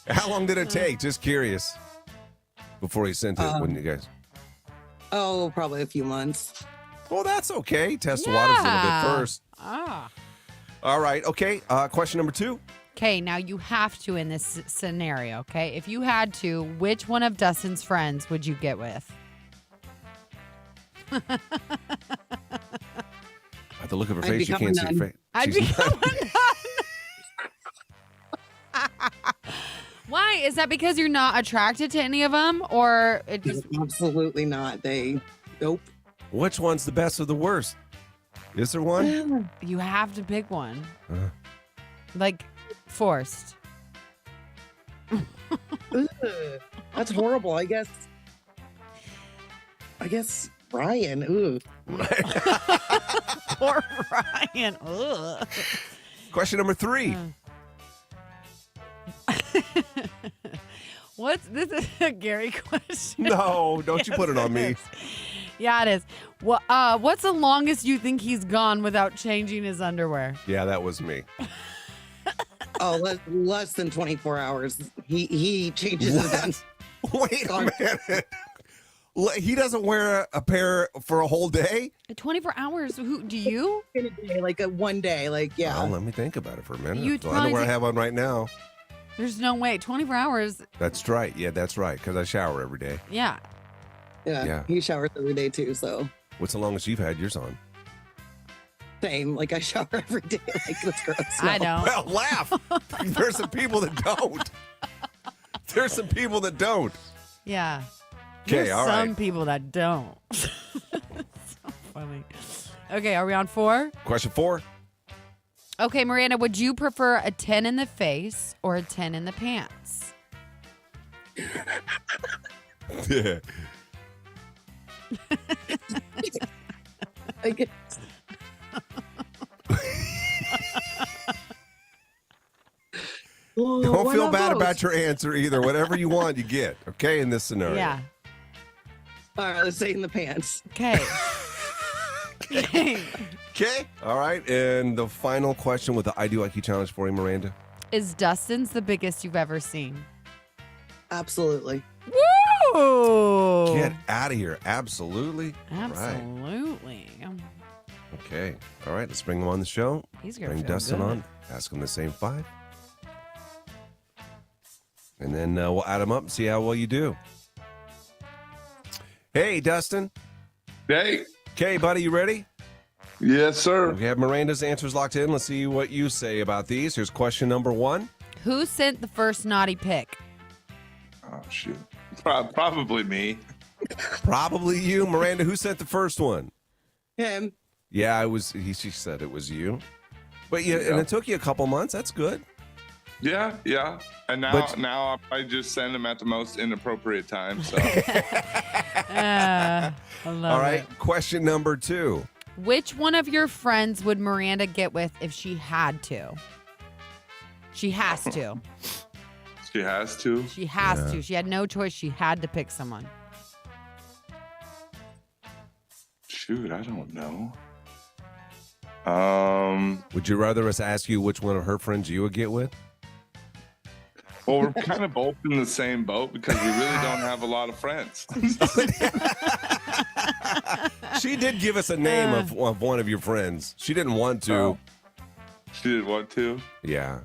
How long did it take? Just curious. Before he sent it, when you guys? Oh, probably a few months. Well, that's okay. Test the waters a little bit first. All right. Okay. Question number 2. Okay, now you have to in this scenario, okay? If you had to, which one of Dustin's friends would you get with? At the look of her I'd face, you become can't a see her nun. face. I'd She's become not- a nun. Why? Is that because you're not attracted to any of them, or it just? Absolutely not. Nope. Which one's the best or the worst? Is there one? You have to pick one. Like forced. Ugh, that's horrible. I guess Ryan. Ooh. Poor Ryan. Ugh. Question number 3. This is a Gary question. No, don't you put it on me. Yeah, it is. What's the longest you think he's gone without changing his underwear? Yeah, that was me. Oh, less than 24 hours. He changes his. Wait a minute. He doesn't wear a pair for a whole day? 24 hours. Who do you? In a day, like a one day, like yeah. Well, let me think about it for a minute. You The underwear I have on right now. There's no way. 24 hours. That's right. Yeah, that's right. Because I shower every day. Yeah. Yeah. He showers every day too, so What's the longest you've had yours on? same. Like I shower every day. Like that's gross. I know. Well, laugh. There's some people that don't. There's some people that don't. Yeah. Okay, There's all some right. people that don't. So funny. Okay, are we on 4? Question 4. Okay, Miranda, would you prefer a 10 in the face or a 10 in the pants? Yeah. I guess. Well, Don't why feel not bad both? about your answer either. Whatever you want, you get. Okay, in this scenario. Yeah. All right, let's say in the pants. Okay. Okay. All right. And the final question with the I Do Like You challenge for you, Miranda. Is Dustin's the biggest you've ever seen? Absolutely. Woo! Get out of here. Absolutely. Absolutely. All right. Okay. All right. Let's bring him on the show. He's gonna Bring feel Dustin good. on. Ask him the same 5. And then we'll add him up and see how well you do. Hey, Dustin. Hey. Okay, buddy, you ready? Yes, sir. We have Miranda's answers locked in. Let's see what you say about these. Here's question number 1. Who sent the first naughty pic? Oh, shoot. Probably me. Probably you. Miranda, who sent the first one? Him. Yeah, it was. She said it was you. But yeah, and it took you a couple months. That's good. Yeah. And now I just send them at the most inappropriate time. So I love All right. it. Question number 2. Which one of your friends would Miranda get with if she had to? She has to. she has to. She has to. She had no choice. She had to pick someone. Shoot, I don't know. Would you rather us ask you which one of her friends you would get with? Well, we're kind of both in the same boat because we really don't have a lot of friends. She did give us a name of one of your friends. She didn't want to. Oh. She didn't want to? Yeah.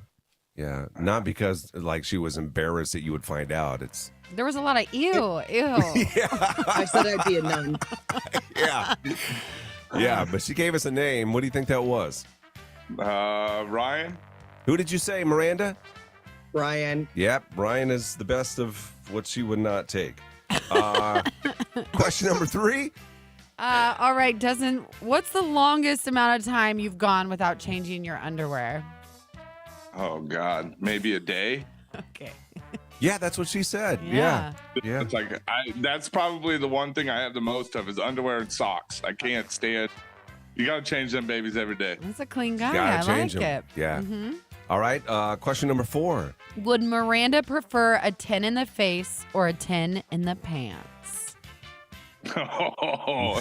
Not because like she was embarrassed that you would find out. It's There was a lot of ew. I said I'd be a nun. yeah, but she gave us a name. What do you think that was? Ryan? Who did you say, Miranda? Brian. Yep, Brian is the best of what she would not take. Question number 3. All right, what's the longest amount of time you've gone without changing your underwear? Oh, God. Maybe a day? Okay. Yeah, that's what she said. Yeah. It's like that's probably the one thing I have the most of is underwear and socks. I can't stand. You got to change them babies every day. That's a clean guy. Gotta I change like them. it. Yeah. Mm-hmm. All right. Question number 4. Would Miranda prefer a 10 in the face or a 10 in the pants? Oh,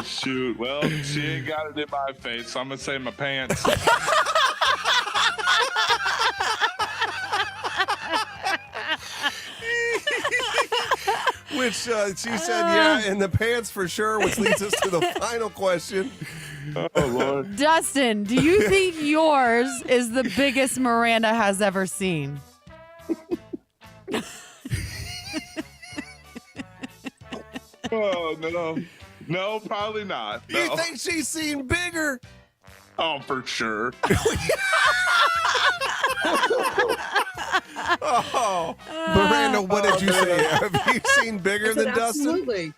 shoot. Well, she ain't got it in my face, so I'm going to say my pants. Which she said, in the pants for sure, which leads us to the final question. Oh, Lord. Dustin, do you think yours is the biggest Miranda has ever seen? Oh, no. No, probably not. No. You think she's seen bigger? Oh, for sure. Miranda, what did you say? Have you seen bigger than Dustin? Absolutely.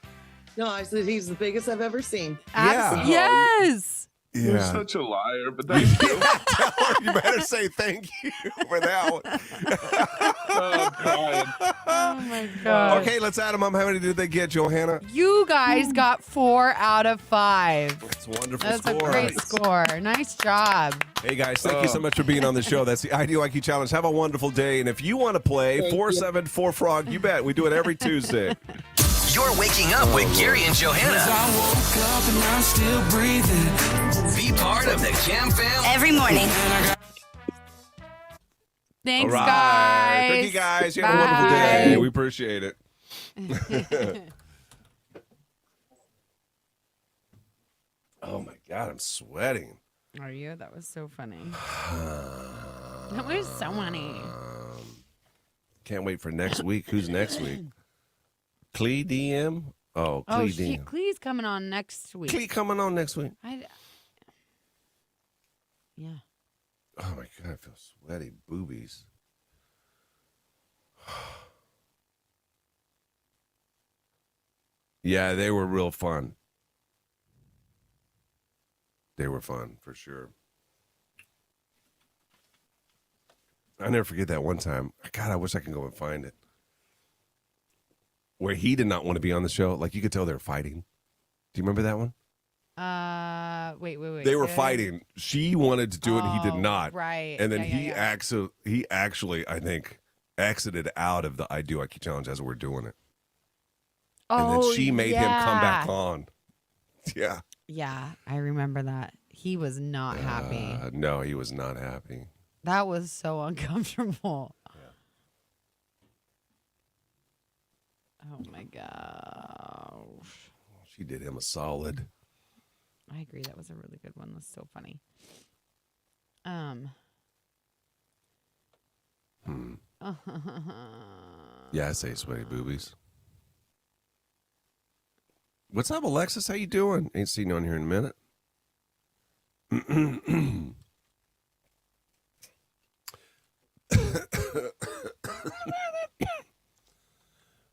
No, I said he's the biggest I've ever seen. Yeah. Yes. You're such a liar, but thank you. Tell her you better say thank you for that one. I'm crying. Oh my God. Okay, let's add them up. How many did they get, Johanna? You guys got 4 out of 5. That's a wonderful That's score. a great score. Nice job. Hey, guys, thank you so much for being on the show. That's the I Do Like You Challenge. Have a wonderful day. And if you want to play 474-FROG, you bet. We do it every Tuesday. You're waking up with Gary and Johanna. I woke up and I'm still breathing. Be part of the Cam Fam. Every morning. Thanks, All right. guys. Thank you, guys. You have a wonderful day. We appreciate it. Oh, my God. I'm sweating. Are you? That was so funny. That was so funny. Can't wait for next week. Who's next week? Clee DM? Oh, Clee DM. Clee's coming on next week. Clee coming on next week. Yeah. Oh, my God. I feel sweaty. Boobies. Yeah, they were real fun. They were fun, for sure. I'll never forget that one time. God, I wish I could go and find it. Where he did not want to be on the show. Like, you could tell they were fighting. Do you remember that one? Wait. They were fighting. She wanted to do it, and he did not. Right. And then he actually, I think, exited out of the I Do IQ Challenge as we're doing it. And then she made him come back on. Yeah. Yeah, I remember that. He was not happy. No, he was not happy. That was so uncomfortable. Yeah. Oh, my gosh. She did him a solid. I agree. That was a really good one. That's so funny. Yeah, I say sweaty boobies. What's up, Alexis? How you doing? Ain't seen you on here in a minute.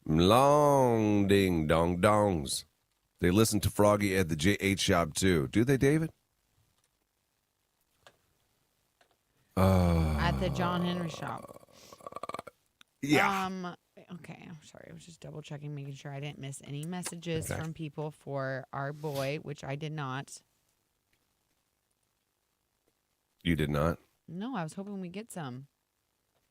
Long ding dong dongs. They listen to Froggy at the JH shop too. Do they, David? At the John Henry shop. Yeah. Okay, I'm sorry. I was just double checking, making sure I didn't miss any messages from people for our boy, which I did not. You did not? No, I was hoping we get some.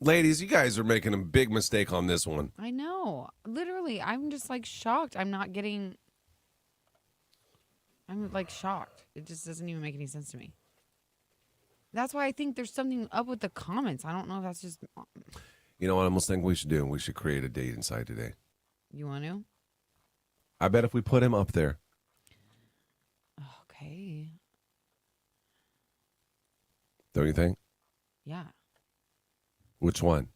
Ladies, you guys are making a big mistake on this one. I know. Literally, I'm just like shocked. I'm like shocked. It just doesn't even make any sense to me. That's why I think there's something up with the comments. I don't know if that's just... You know what I almost think we should do? We should create a dating site today. You want to? I bet if we put him up there. Okay. Don't you think? Yeah. Which one?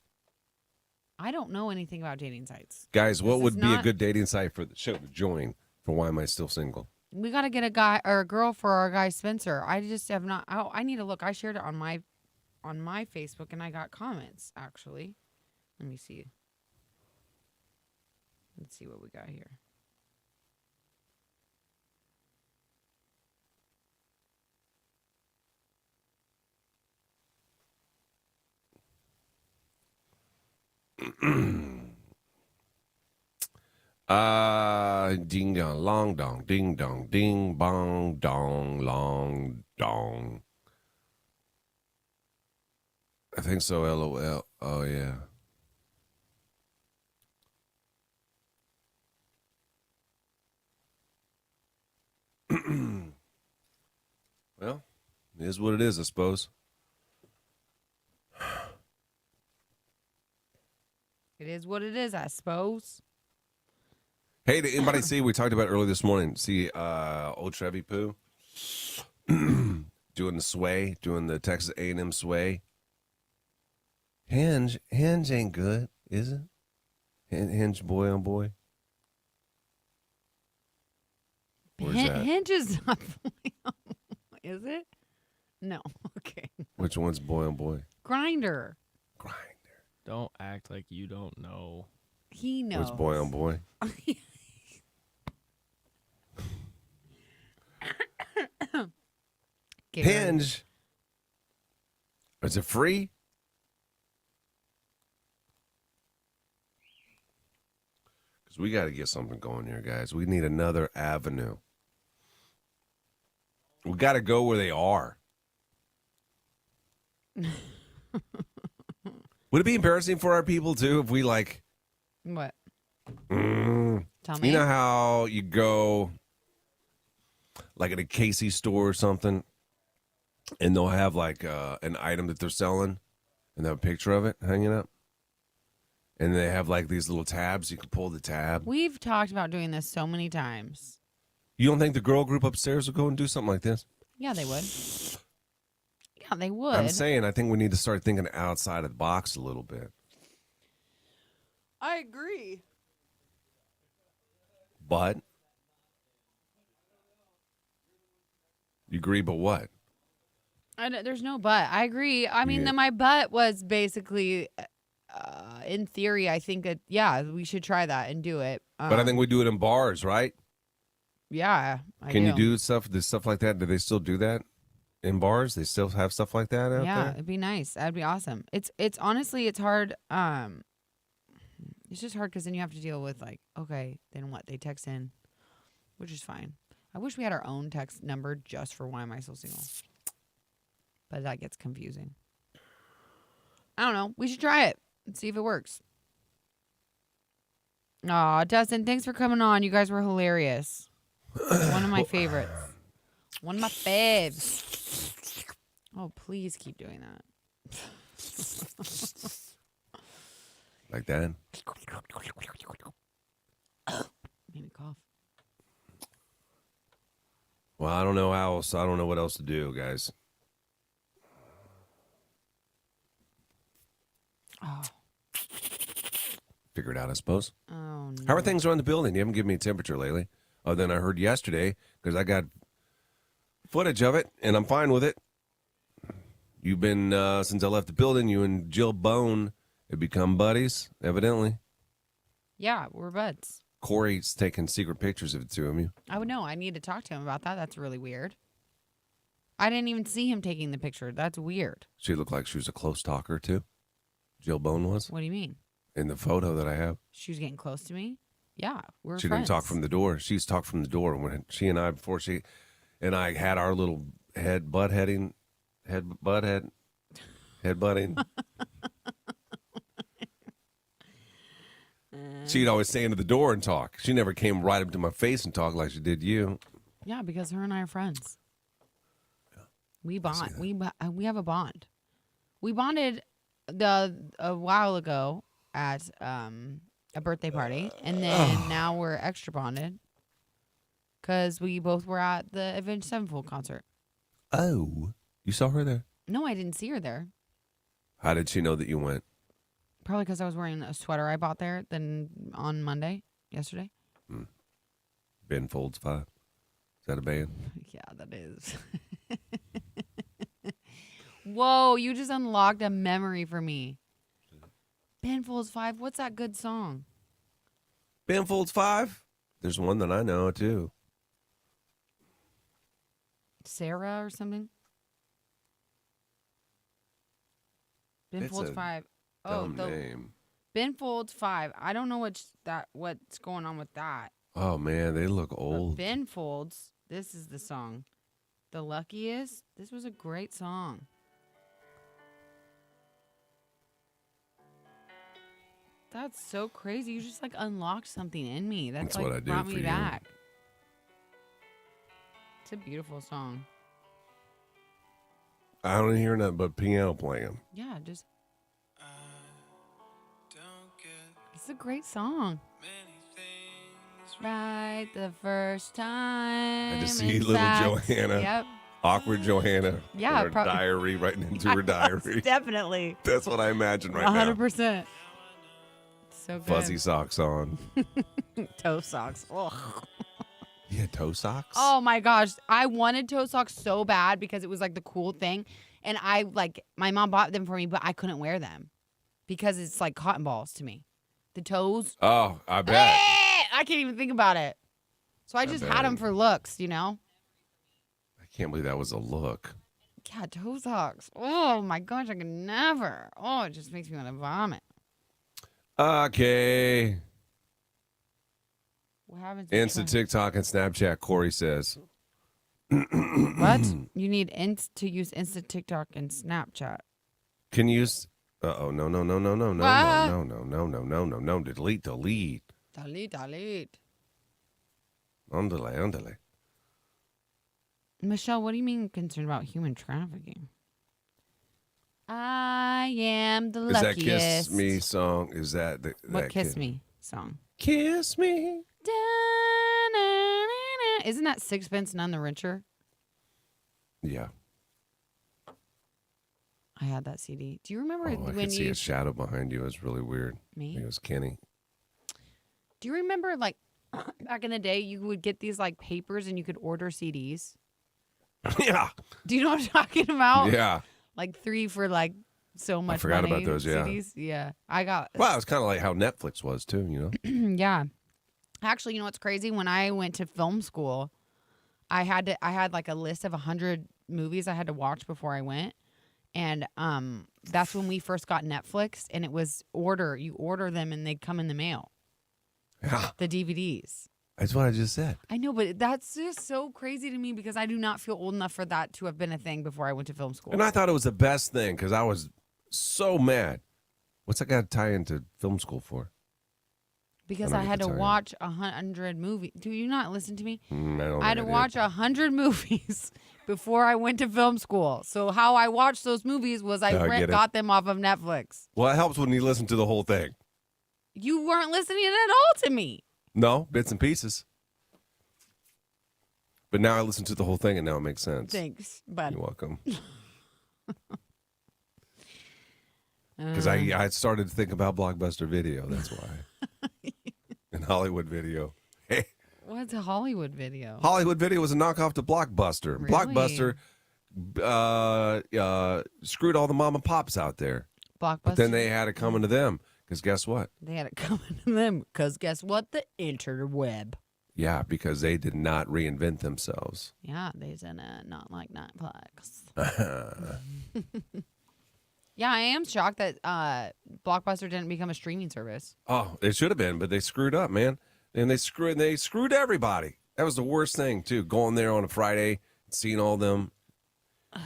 I don't know anything about dating sites. Guys, what would be a good dating site for the show to join for Why Am I Still Single? We got to get a guy or a girl for our guy Spencer. I just have not... I need to look. I shared it on my Facebook, and I got comments, actually. Let me see. Let's see what we got here. Ding dong, long dong, ding dong, ding bong dong, long dong. I think so, LOL. Oh, yeah. Well, it is what it is, I suppose. It is what it is, I suppose. Hey, did anybody see, we talked about earlier this morning, see old Trevi Poo doing the sway, doing the Texas A&M sway? Hinge ain't good, is it? Hinge boy on boy? Hinge is not boy on boy, is it? No, okay. Which one's boy on boy? Grinder. Don't act like you don't know. He knows. What's boy on boy? Hinge. Is it free? Because we got to get something going here, guys. We need another avenue. We got to go where they are. Would it be embarrassing for our people, too, if we, like... What? Tell me. You know how you go, like, at a Casey store or something, and they'll have, like, an item that they're selling, And they have a picture of it hanging up. And they have like these little tabs. You can pull the tab. We've talked about doing this so many times. You don't think the girl group upstairs would go and do something like this? Yeah, they would. Yeah, they would. I'm saying I think we need to start thinking outside of the box a little bit. I agree. But? You agree, but what? There's no but. I agree. I mean, Yeah. my but was basically, in theory, I think that, yeah, we should try that and do it. But I think we do it in bars, right? Yeah. Can you do stuff like that? Do they still do that in bars? They still have stuff like that out Yeah, there? it'd be nice. That'd be awesome. It's honestly, it's hard. It's just hard because then you have to deal with like, okay, then what? They text in, which is fine. I wish we had our own text number just for Why Am I So Single? But that gets confusing. I don't know. We should try it and see if it works. Aw, Dustin, thanks for coming on. You guys were hilarious. One of my favorites. One of my faves. Oh, please keep doing that. Like that? Made me cough. Well, I don't know how else. I don't know what else to do, guys. Oh. Figure it out, I suppose. Oh, no. How are things around the building? You haven't given me a temperature lately. Other than I heard yesterday, because I got footage of it, and I'm fine with it. You've been, since I left the building, you and Jill Bone have become buddies, evidently. Yeah, we're buds. Corey's taking secret pictures of the two of you. I would know. I need to talk to him about that. That's really weird. I didn't even see him taking the picture. That's weird. She looked like she was a close talker, too. Jill Bone was. What do you mean? In the photo that I have. She was getting close to me? Yeah, we're She friends. didn't talk from the door. She's talked from the door. When she and I, before she and I had our little headbutting. She'd always stand at the door and talk. She never came right up to my face and talk like she did you. Yeah, because her and I are friends. We bond. We have a bond. We bonded a while ago at a birthday party, and then now we're extra bonded because we both were at the Avenged Sevenfold concert. Oh, you saw her there? No, I didn't see her there. How did she know that you went? Probably because I was wearing a sweater I bought there then on yesterday. Ben Folds 5. Is that a band? Yeah, that is. Whoa, you just unlocked a memory for me. Ben Folds 5, what's that good song? Ben Folds 5? There's one that I know, too. Sarah or something? Ben It's Folds a 5. Dumb name. Ben Folds 5. I don't know what's going on with that. Oh, man, they look But old. Ben Folds, this is the song. The Luckiest. This was a great song. That's so crazy. You just like unlocked something in me. That's like what I do brought for me you. back. It's a beautiful song. I don't hear nothing but piano playing. Yeah, just. It's a great song. Right the first time. I just see in little fact. Johanna. Yep. Awkward Johanna. Yeah, in her diary, writing into her diary. Definitely. That's what I imagine right now. 100%. So good. Fuzzy socks on. Toe socks. Ugh. Yeah, toe socks? Oh my gosh. I wanted toe socks so bad because it was like the cool thing. And my mom bought them for me, but I couldn't wear them because it's like cotton balls to me. The toes. Oh, I bet. I can't even think about it. So I just had them for looks, you know? I can't believe that was a look. Yeah, toe socks. Oh my gosh, I could never. Oh, it just makes me want to vomit. Okay. What happens? Insta TikTok and Snapchat, Corey says. What? You need to use Instant TikTok and Snapchat. Can you use... Uh-oh, no. Delete. Delete. Andale. Michelle, what do you mean concerned about human trafficking? I am am the Is that luckiest. Kiss Me song? Is that What that Kiss Me song? Kiss Me. Isn't that Sixpence None the Richer? Yeah. I had that CD. Do you remember I when could see you a shadow behind you. It was really weird. me? It was Kenny. Do you remember like back in the day you would get these like papers and you could order CDs? Yeah. Do you know what I'm talking about? Yeah. Like 3 for like so much forgot money. about those, yeah. CDs. Yeah. I got Well, it was kind of like how Netflix was too, you know? yeah. Actually, you know what's crazy? When I went to film school, I had like a list of 100 movies I had to watch before I went. And that's when we first got Netflix, and it was you order them and they'd come in the mail. Yeah. The DVDs. That's what I just said. I know, but that's just so crazy to me because I do not feel old enough for that to have been a thing before I went to film school. And I thought it was the best thing because I was so mad. What's that got to tie into film school for? Because I had to watch 100 movies. Do you not listen to me? I had to watch 100 movies before I went to film school. So how I watched those movies was I got them off of Netflix. Well, it helps when you listen to the whole thing. You weren't listening at all to me. No, bits and pieces. But now I listen to the whole thing and now it makes sense. Thanks, bud. You're welcome. Because I started to think about Blockbuster Video. That's why. And Hollywood Video. Hey. What's a Hollywood Video? Hollywood Video was a knockoff to Blockbuster. Really? Blockbuster screwed all the mom and pops out there. Blockbuster. But then they had it coming to them. Because guess what? They had it coming to them. Because guess what? The interweb. Yeah, because they did not reinvent themselves. Yeah, they said not like Netflix. Yeah, I am shocked that Blockbuster didn't become a streaming service. Oh, it should have been, but they screwed up, man. And they screwed everybody. That was the worst thing, too. Going there on a Friday, seeing all them,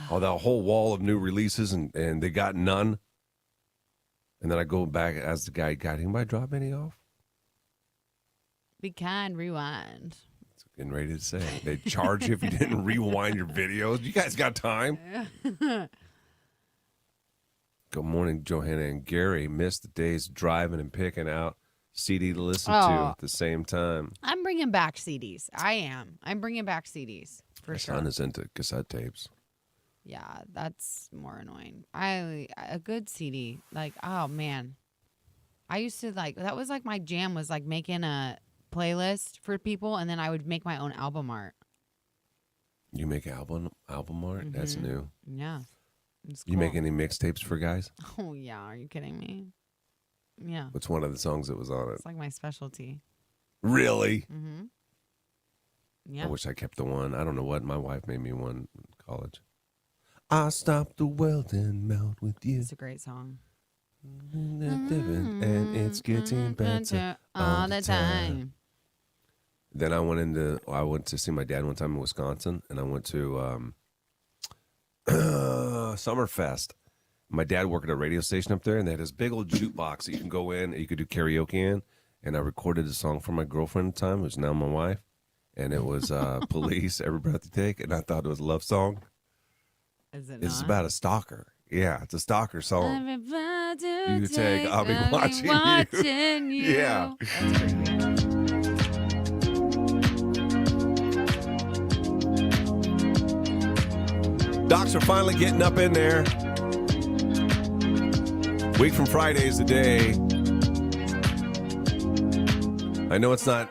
all that whole wall of new releases, and they got none. And then I go back as the guy, got anybody drop any off? Be kind, rewind. That's what I'm getting ready to say. They charge you if you didn't rewind your videos. You guys got time? Good morning, Johanna and Gary. Missed the days driving and picking out CD to listen to at the same time. I'm bringing back CDs. I am. I'm bringing back CDs for sure. My son is into cassette tapes. Yeah, that's more annoying. A good CD, like, oh man, I used to like that was like my jam was like making a playlist for people, and then I would make my own album art. You make album art? Mm-hmm. That's new. Yeah, it's You cool. make any mixtapes for guys? Oh yeah, are you kidding me? Yeah, What's one of the songs that was on it? it's like my specialty. Really? Mm-hmm. Yeah. I wish I kept the one. I don't know what my wife made me one in college. I stopped the world and melt with you. It's a great song. And it's getting better all the time. Then I went to see my dad one time in Wisconsin, and I went to Summerfest. My dad worked at a radio station up there, and they had this big old jukebox that you can go in and you could do karaoke in. And I recorded a song for my girlfriend at the time, who's now my wife. And it was Police, Every Breath You Take. And I thought it was a love song. Is it It's not? about a stalker. Yeah, it's a stalker song. Every breath You take, I'll be watching you. Yeah. That's creepy. Docs are finally getting up in there. Week from Friday is the day. I know it's not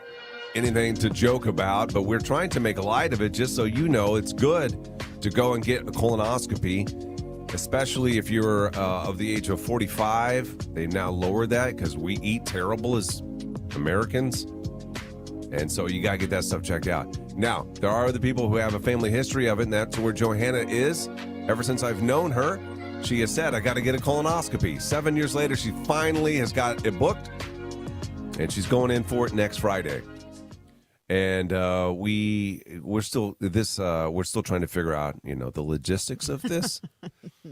anything to joke about, but we're trying to make light of it just so you know it's good to go and get a colonoscopy, especially if you're of the age of 45. They've now lowered that because we eat terrible as Americans. And so you got to get that stuff checked out. Now, there are other people who have a family history of it, and that's where Johanna is. Ever since I've known her, she has said, I got to get a colonoscopy. 7 years later, she finally has got it booked, and she's going in for it next Friday. And we're still trying to figure out, the logistics of this,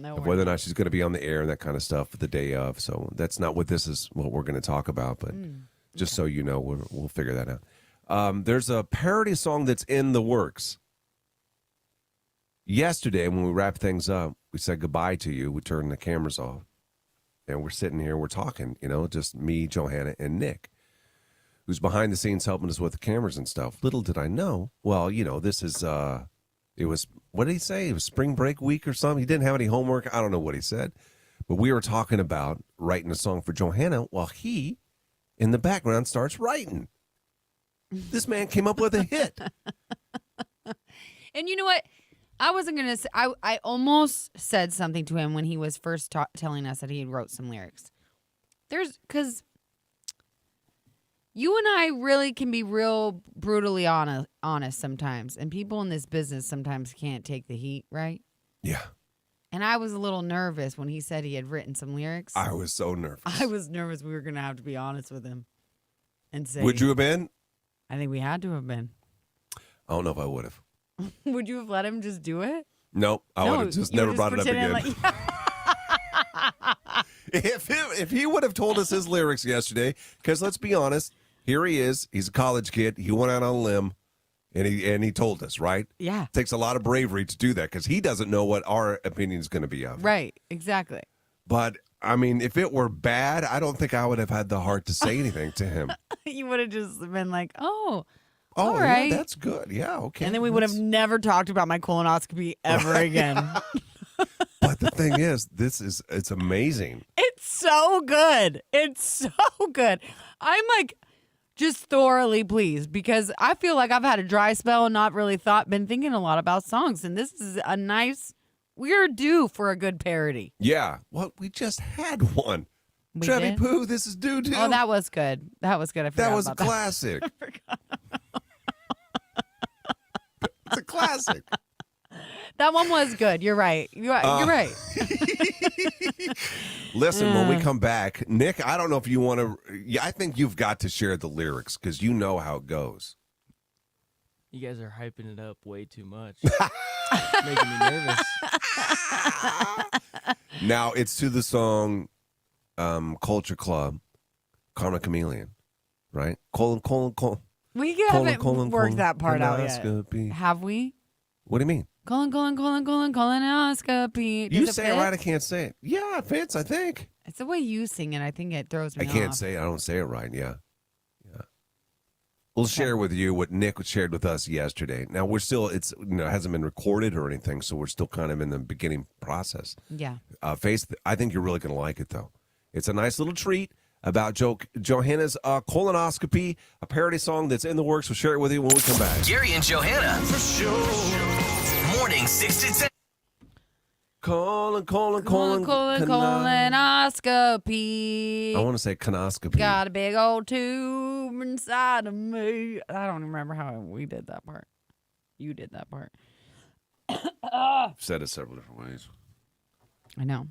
of whether or not she's going to be on the air and that kind of stuff the day of. So that's not what we're going to talk about, but just so you know, we'll figure that out. There's a parody song that's in the works. Yesterday, when we wrapped things up, we said goodbye to you. We turned the cameras off. and we're sitting here, we're talking, just me, Johanna, and Nick, who's behind the scenes helping us with the cameras and stuff. Little did I know, well, this is, it was, what did he say? It was spring break week or something. He didn't have any homework. I don't know what he said, but we were talking about writing a song for Johanna while he, in the background, starts writing. This man came up with a hit. And you know what? I wasn't going to say, I almost said something to him when he was first telling us that he wrote some lyrics. Because you and I really can be real brutally honest sometimes. And people in this business sometimes can't take the heat, right? Yeah. And I was a little nervous when he said he had written some lyrics. I was so nervous. I was nervous we were going to have to be honest with him and say. Would you have been? I think we had to have been. I don't know if I would have. Would you have let him just do it? Nope. I would have just never brought it up again. Like, If he would have told us his lyrics yesterday, because let's be honest, here he is. He's a college kid. He went out on a limb, and he told us, right? Yeah. It takes a lot of bravery to do that because he doesn't know what our opinion is going to be of it. Right. Exactly. But, I mean, if it were bad, I don't think I would have had the heart to say anything to him. You would have just been like, oh, Oh, all right. Yeah, that's good. Yeah, okay. And then we would have never talked about my colonoscopy ever again. But the thing is, it's amazing. It's so good. It's so good. I'm like just thoroughly pleased because I feel like I've had a dry spell and not really been thinking a lot about songs. And this is a nice, we're due for a good parody. Yeah. Well, we just had one. We Trevi did? Poo, this is doo doo. Oh, that was good. That was good. I forgot That was a about classic. It's a classic. That one was good. You're right. You're right. Listen, when we come back, Nick, I don't know if you want to. Yeah, I think you've got to share the lyrics because you know how it goes. You guys are hyping it up way too much. Making me nervous. Now, it's to the song Culture Club, Karma Chameleon, right? Colon. We haven't worked that part out yet. Colonoscopy. Have we? What do you mean? Colonoscopy. You Does say it right, I can't say it. Yeah, it fits, I think. It's the way you sing it. I think it throws me I off. can't say it. I don't say it right. Yeah. We'll share with you what Nick shared with us yesterday. Now, we're still, it hasn't been recorded or anything, so we're still kind of in the beginning process. Yeah. Face, I think you're really going to like it, though. It's a nice little treat about Johanna's colonoscopy, a parody song that's in the works. We'll share it with you when we come back. Gary and Johanna. For sure. Morning 6 to 10. Colonoscopy. I want to say colonoscopy. Got a big old tube inside of me. I don't remember how we did that part. You did that part. Said it several different ways. I know.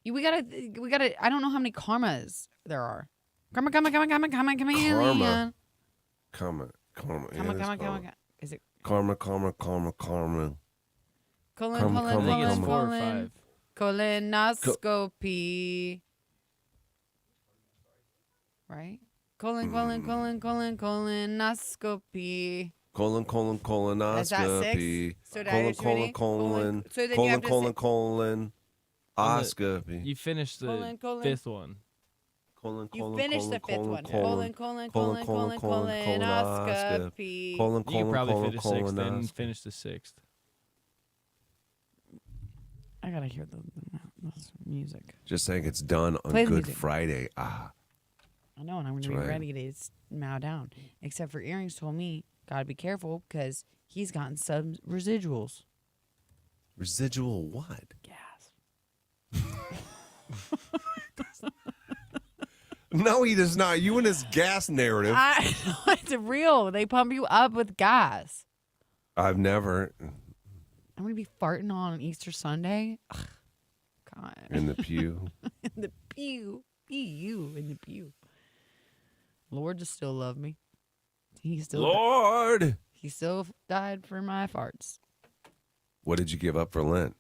We gotta. I don't know how many karmas there are. Karma. Is it Karma. colon? I think it's 4 or 5. Colonoscopy. Right? Colonoscopy. Colonoscopy. Is that 6? So did I get too many? So then you have to say- Oscopy. You finished the 5th one. You finished the 5th one. Colonoscopy. You can probably finish 6th, then finish the 6th. I gotta hear the music. Just saying it's done on Play the Good music. Friday. I know, and I'm gonna be ready to mow down. Except for Earrings told me, gotta be careful because he's gotten some residuals. Residual what? Gas. No, he does not. You and his gas narrative. It's real. They pump you up with gas. I've never. I'm gonna be farting on Easter Sunday. Ugh, God. In the pew. In the pew. You in the pew. Lord just still love me. He still Lord. He still died for my farts. What did you give up for Lent?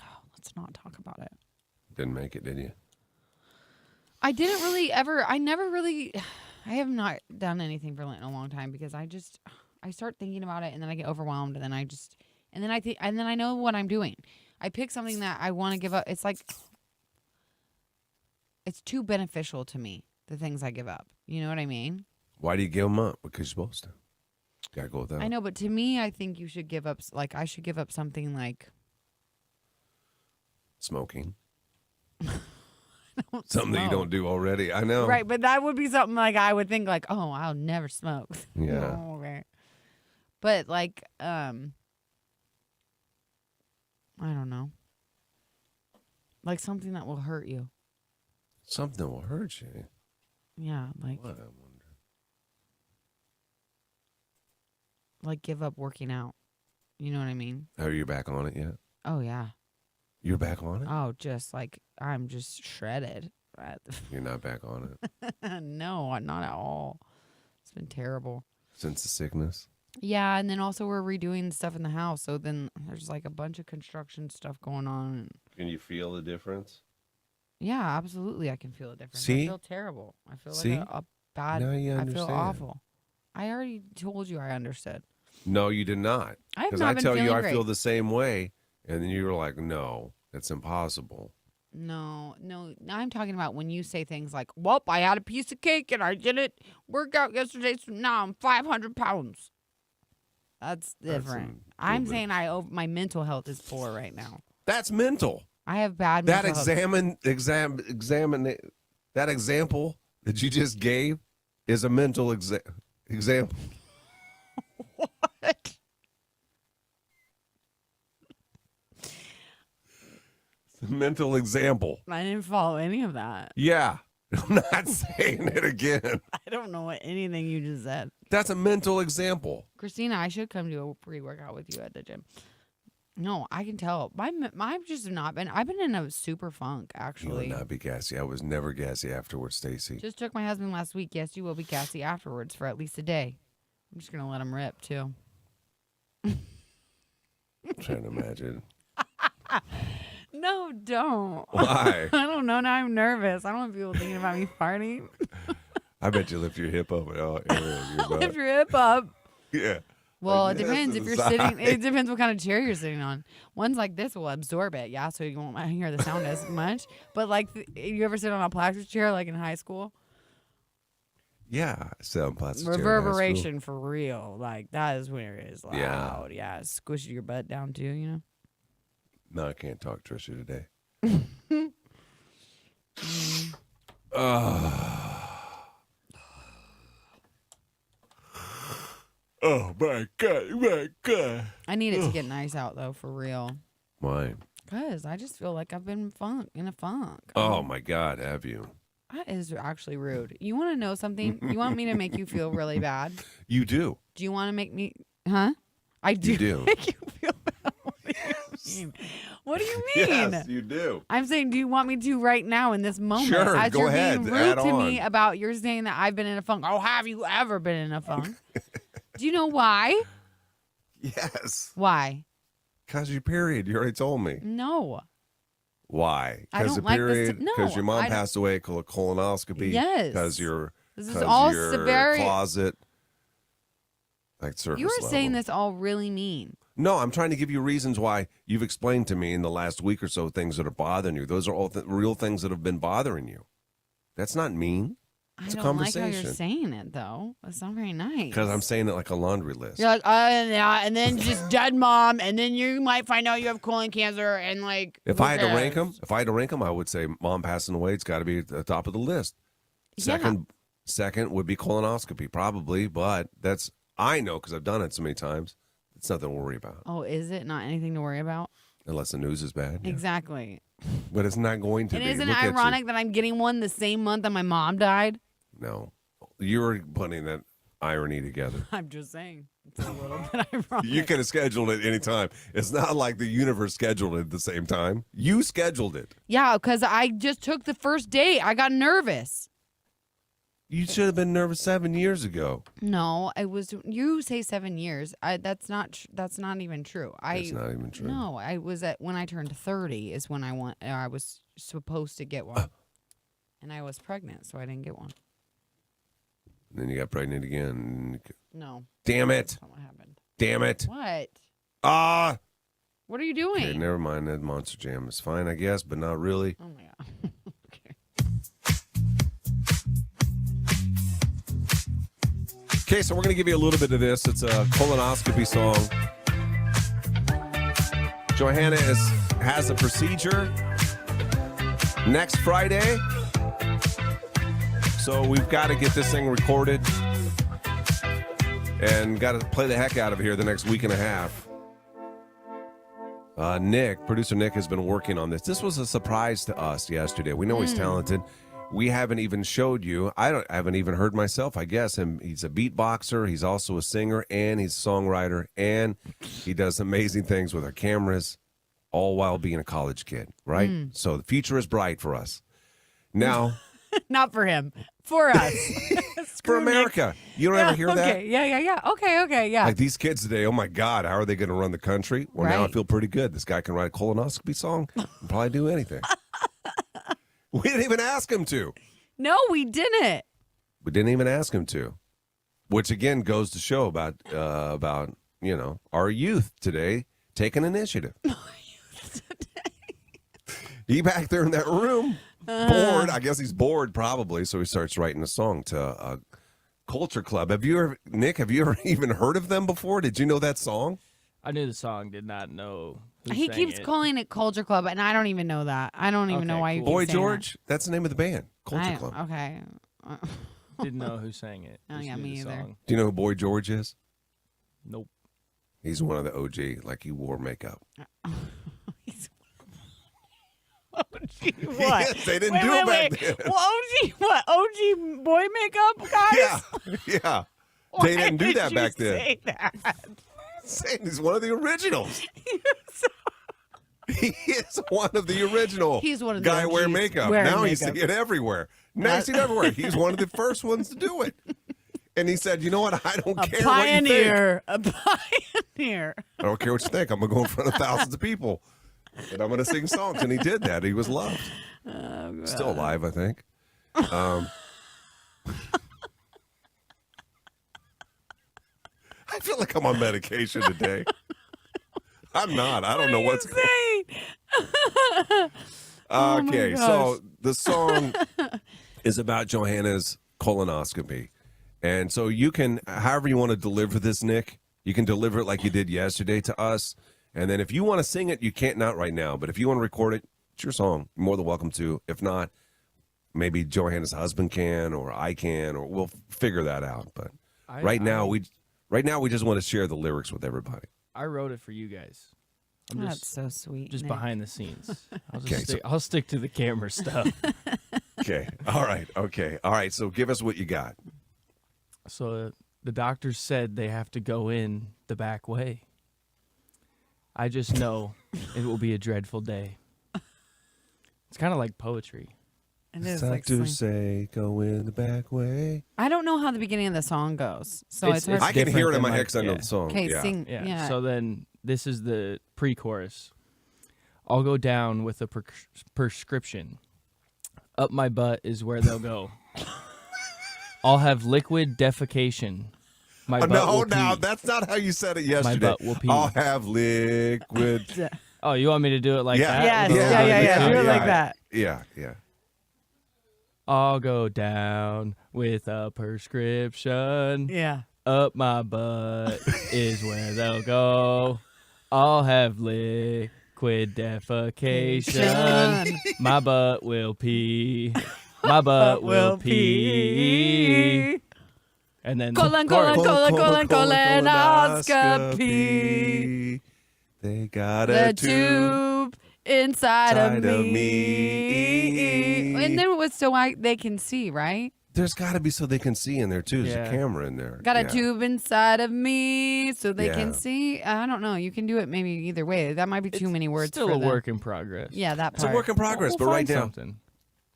Oh, let's not talk about it. Didn't make it, did you? I didn't really ever. I have not done anything for Lent in a long time because I start thinking about it and then I get overwhelmed and then I know what I'm doing. I pick something that I want to give up. It's like it's too beneficial to me, the things I give up. You know what I mean? Why do you give them up? Because you're supposed to. Gotta go with that. I know, but to me, I think you should give up, like, I should give up something like smoking. Something that you don't do already. I know. Right, but that would be something like I would think like, oh, I'll never smoke. Yeah. Oh, okay. But like, I don't know. Like something that will hurt you. Something that will hurt you. Yeah, like What, I wonder. Like give up working out. You know what I mean? Are you back on it yet? Oh yeah. You're back on it? Oh, just like I'm just shredded. You're not back on it? No, not at all. It's been terrible. Since the sickness? Yeah, and then also we're redoing stuff in the house. So then there's like a bunch of construction stuff going on. Can you feel the difference? Yeah, absolutely. I can feel a difference. See? I feel terrible. I feel See? like a bad. Now you I feel understand. awful. I already told you I understood. No, you did not. I have Because not I been tell you feeling I great. feel the same way. And then you were like, no, that's impossible. No. I'm talking about when you say things like, well, I had a piece of cake and I didn't work out yesterday, so now I'm 500 pounds. That's different. I'm saying my mental health is poor right now. That's mental. I have bad That mental examine that example that you just gave is a mental example. What? It's a mental example. I didn't follow any of that. Yeah. I'm not saying it again. I don't know what anything you just said. That's a mental example. Christina, I should come to a pre-workout with you at the gym. No, I can tell. I've just not been. I've been in a super funk, actually. You will not be gassy. I was never gassy afterwards, Stacy. Just took my husband last week. Yes, you will be gassy afterwards for at least a day. I'm just gonna let him rip too. I'm trying to imagine. No, don't. Why? I don't know. Now I'm nervous. I don't want people thinking about me farting. I bet you lift your hip up. Oh, Lift your hip up. Yeah. Well, Like it this depends to if the you're side. sitting. It depends what kind of chair you're sitting on. Ones like this will absorb it, yeah, so you won't hear the sound as much. But like, you ever sit on a plastic chair like in high school? Yeah. So plastic chair in high school. Reverberation for real. Like that is where it is loud. Yeah, squish your butt down too. You know. No, I can't talk Trisha today. Oh my god. I need it to get nice out though, for real. Why? Cause I just feel like I've been in a funk. Oh my god, have you? That is actually rude. You want to know something? You want me to make you feel really bad? You do. Do you want to make me? Huh? I do. You do. Make you feel bad. What do you mean? Yes, you do. I'm saying, do you want me to right now in this moment? Sure, as go you're ahead, being rude add to me on. about you're saying that I've been in a funk. Oh, have you ever been in a funk? Do you know why? Yes. Why? Because your period. You already told me. No. Why? I Because don't the like this. period. No, Because your mom I don't- passed away, colonoscopy. Yes. Because your This is all your very. closet. Like surface You are saying level. this all really mean. No, I'm trying to give you reasons why you've explained to me in the last week or so things that are bothering you. Those are all real things that have been bothering you. That's not mean. It's I a don't like how conversation. you're saying it though. It's not very nice. Because I'm saying it like a laundry list. You're like, yeah, and then just dead mom, and then you might find out you have colon cancer, and like. If who I had to rank cares? them, I would say mom passing away. It's got to be at the top of the list. Second would be colonoscopy, probably, but I know because I've done it so many times. It's nothing to worry about Oh, is it not anything to worry about? unless the news is bad. yeah. Exactly. But it's not going to And be. isn't Look it at you. ironic that I'm getting one the same month that my mom died? No, you're putting that irony together. I'm just saying. It's a little bit ironic. You could have scheduled it any time. It's not like the universe scheduled it at the same time. You scheduled it. Yeah, because I just took the first date. I got nervous. You should have been nervous 7 years ago. No, it was. You say 7 years. That's not even true. That's not even true. No, I was when I turned 30 is when I was supposed to get one, and I was pregnant, so I didn't get one. And then you got pregnant again. No. Damn it. That's not what happened. Damn it. What? Ah. What are you doing? Okay, never mind. That Monster Jam is fine, I guess, but not really. Oh my god. Okay. Okay, so we're going to give you a little bit of this. It's a colonoscopy song. Johanna has a procedure next Friday. So we've got to get this thing recorded and got to play the heck out of here the next week and a half. Producer Nick has been working on this. This was a surprise to us yesterday. We know he's talented. We haven't even showed you. I haven't even heard myself, I guess. He's a beatboxer. He's also a singer, and he's a songwriter, and he does amazing things with our cameras, all while being a college kid, right? So the future is bright for us. Now, not for him, for us, for America. You don't ever hear that? Okay, yeah. Okay, yeah. Like these kids today, oh my God, how are they going to run the country? Well, now I feel pretty good. This guy can write a colonoscopy song and probably do anything. We didn't even ask him to. No, we didn't. We didn't even ask him to, which again goes to show about our youth today taking initiative. He back there in that room, bored. I guess he's bored probably, so he starts writing a song to a culture club. Nick, have you ever even heard of them before? Did you know that song? I knew the song, did not know who He sang keeps it. calling it Culture Club, and I don't even know that. I don't even know why you keep Boy saying George, that's the name of the band, Culture Club. Okay. Didn't know who sang it. Oh, Just yeah, knew me the either. song. Do you know who Boy George is? Nope. He's one of the OG, like he wore makeup. OG what? Yes, they didn't do it back then. Well, OG what? OG boy makeup guys? Yeah. Why They didn't do did that you back then. say that? Saying he's one of the originals. He is one of the original. He's one of the guy OGs wear makeup. wearing Now you makeup. see it everywhere. Now you see it everywhere. He's one of the first ones to do it. And he said, "You know what? I don't care Pioneer. what you think. A pioneer. I don't care what you think. I'm gonna go in front of thousands of people, and I'm gonna sing songs." And he did that. He was loved. Still alive, I think. I feel like I'm on medication today. I'm not. I don't know what's going on. Okay, so the song is about Johanna's colonoscopy. And so you can, however you want to deliver this, Nick, you can deliver it like you did yesterday to us. And then if you want to sing it, you can't, not right now. But if you want to record it, it's your song. You're more than welcome to. If not, maybe Johanna's husband can, or I can, or we'll figure that out. But right now we just want to share the lyrics with everybody. I wrote it for you guys. That's so sweet. Just Nick. behind the scenes. Okay, I'll stick to the camera stuff. Okay. All right. Okay. All right. So give us what you got. So the doctors said they have to go in the back way. I just know it will be a dreadful day. It's kind of like poetry. It is Doctors say go in the back way. I don't know how the beginning of the song goes, so it's hard. I can hear it in my different head 'cause I know than the song. Okay, Yeah. sing. Yeah. Yeah. So then this is the pre-chorus. I'll go down with a prescription. Up my butt is where they'll go. I'll have liquid defecation. My butt will pee. No, that's not how you said it yesterday. My butt will pee. I'll have liquid. Oh, you want me to do it like that? Yes. Yeah. Do it like that. Yeah. I'll go down with a prescription. Yeah. Up my butt is where they'll go. I'll have liquid defecation. My butt will pee. My butt will pee. And then colonoscopy. They got The a tube. inside of Inside of me. me. And then what's so they can see, right? There's got to be so they can see in there too. There's Yeah. a camera in there. Got a Yeah. tube inside of me so they Yeah. can see. I don't know. You can do it maybe either way. That might be too many words Still for a them. work in progress. Yeah, that It's a part. work in progress, We'll but right find now. something.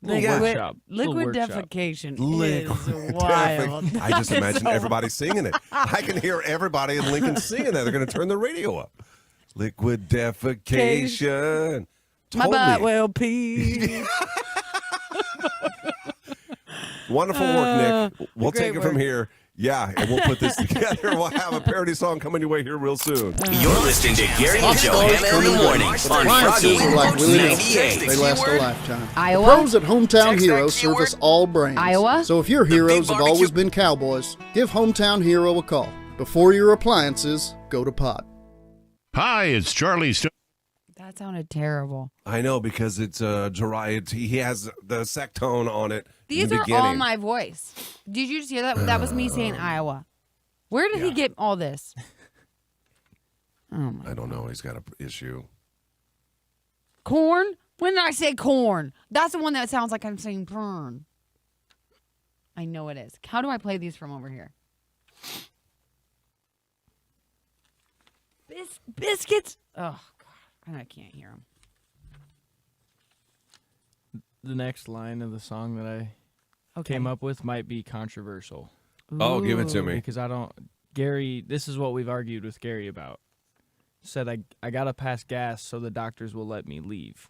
Little Yeah. workshop. Little Liquid workshop. defecation Liquid is wild. I just imagine everybody singing it. I can hear everybody in Lincoln singing that. They're going to turn the radio up. Liquid defecation. My butt will pee. Wonderful work, Nick. We'll great take it from work. here. Yeah, and we'll put this together. We'll have a parody song coming your way here real soon. You're listening to Gary and Johanna in the morning on Froggy Appliances are like Willie Nelson. 98. They last a lifetime. Iowa? The pros at Hometown Text Hero that keyword. service all brands. Iowa? So if your big heroes have barbecue- always been cowboys, give Hometown Hero a call. Before your appliances go to pot. Hi, it's Charlie Stone. That sounded terrible. I know, because it's dry. He has the sectone on it. These in the are all beginning. my voice. Did you just hear that? That was me saying Iowa. Where did he get all this? Oh my! I don't know. He's got an issue. Corn? When did I say corn? That's the one that sounds like I'm saying burn. I know it is. How do I play these from over here? Biscuits? Oh, God. I can't hear them. The next line of the song that I Okay. came up with might be controversial. Oh, give it to Ooh. me. Because Gary, this is what we've argued with Gary about. Said I got to pass gas so the doctors will let me leave.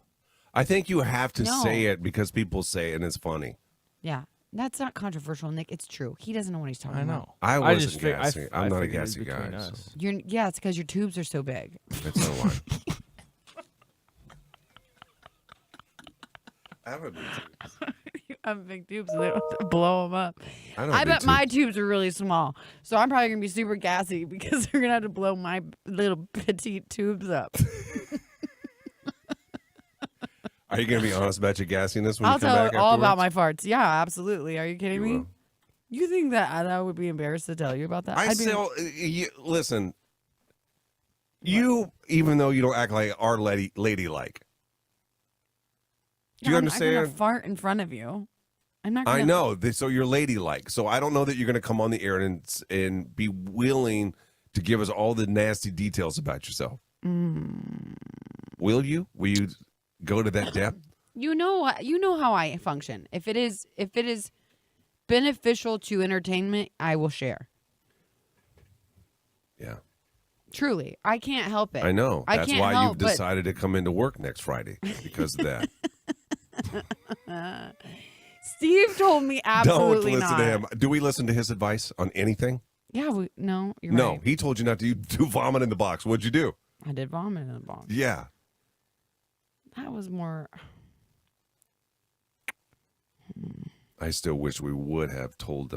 I think you have to No. say it because people say it and it's funny. Yeah. That's not controversial, Nick. It's true. He doesn't know what he's talking I about. know. I wasn't fi- gassy. I'm I not a figured it's gassy guy. between So us. Yeah, it's because your tubes are so big. that's not why. I have a big tubes. You have big tubes, so they don't have to blow them up. I don't I have bet big my tubes are really small, so I'm probably gonna be super gassy because they're gonna have to blow my little petite tubes up. Are you going to be honest about your gassiness when I'll you come tell back all about afterwards? my farts. Yeah, absolutely. Are you kidding You me? will. You think that I would be embarrassed to tell you about that? I'd be- Listen. You, even though you don't act like our ladylike. Do you I'm not understand? gonna fart in front of you. I'm not. Gonna, I know. So you're ladylike. So I don't know that you're going to come on the air and be willing to give us all the nasty details about yourself. Will you? Will you go to that depth? You know how I function. If it is beneficial to entertainment, I will share. Yeah. Truly, I can't help it. I know. I That's can't why help, you've decided to come into work next Friday because of that. Steve told me absolutely Don't listen not. to him. Do we listen to his advice on anything? Yeah, no, you're No, right. he told you not to do vomit in the box. What'd you do? I did vomit in the box. Yeah. That was more. I still wish we would have told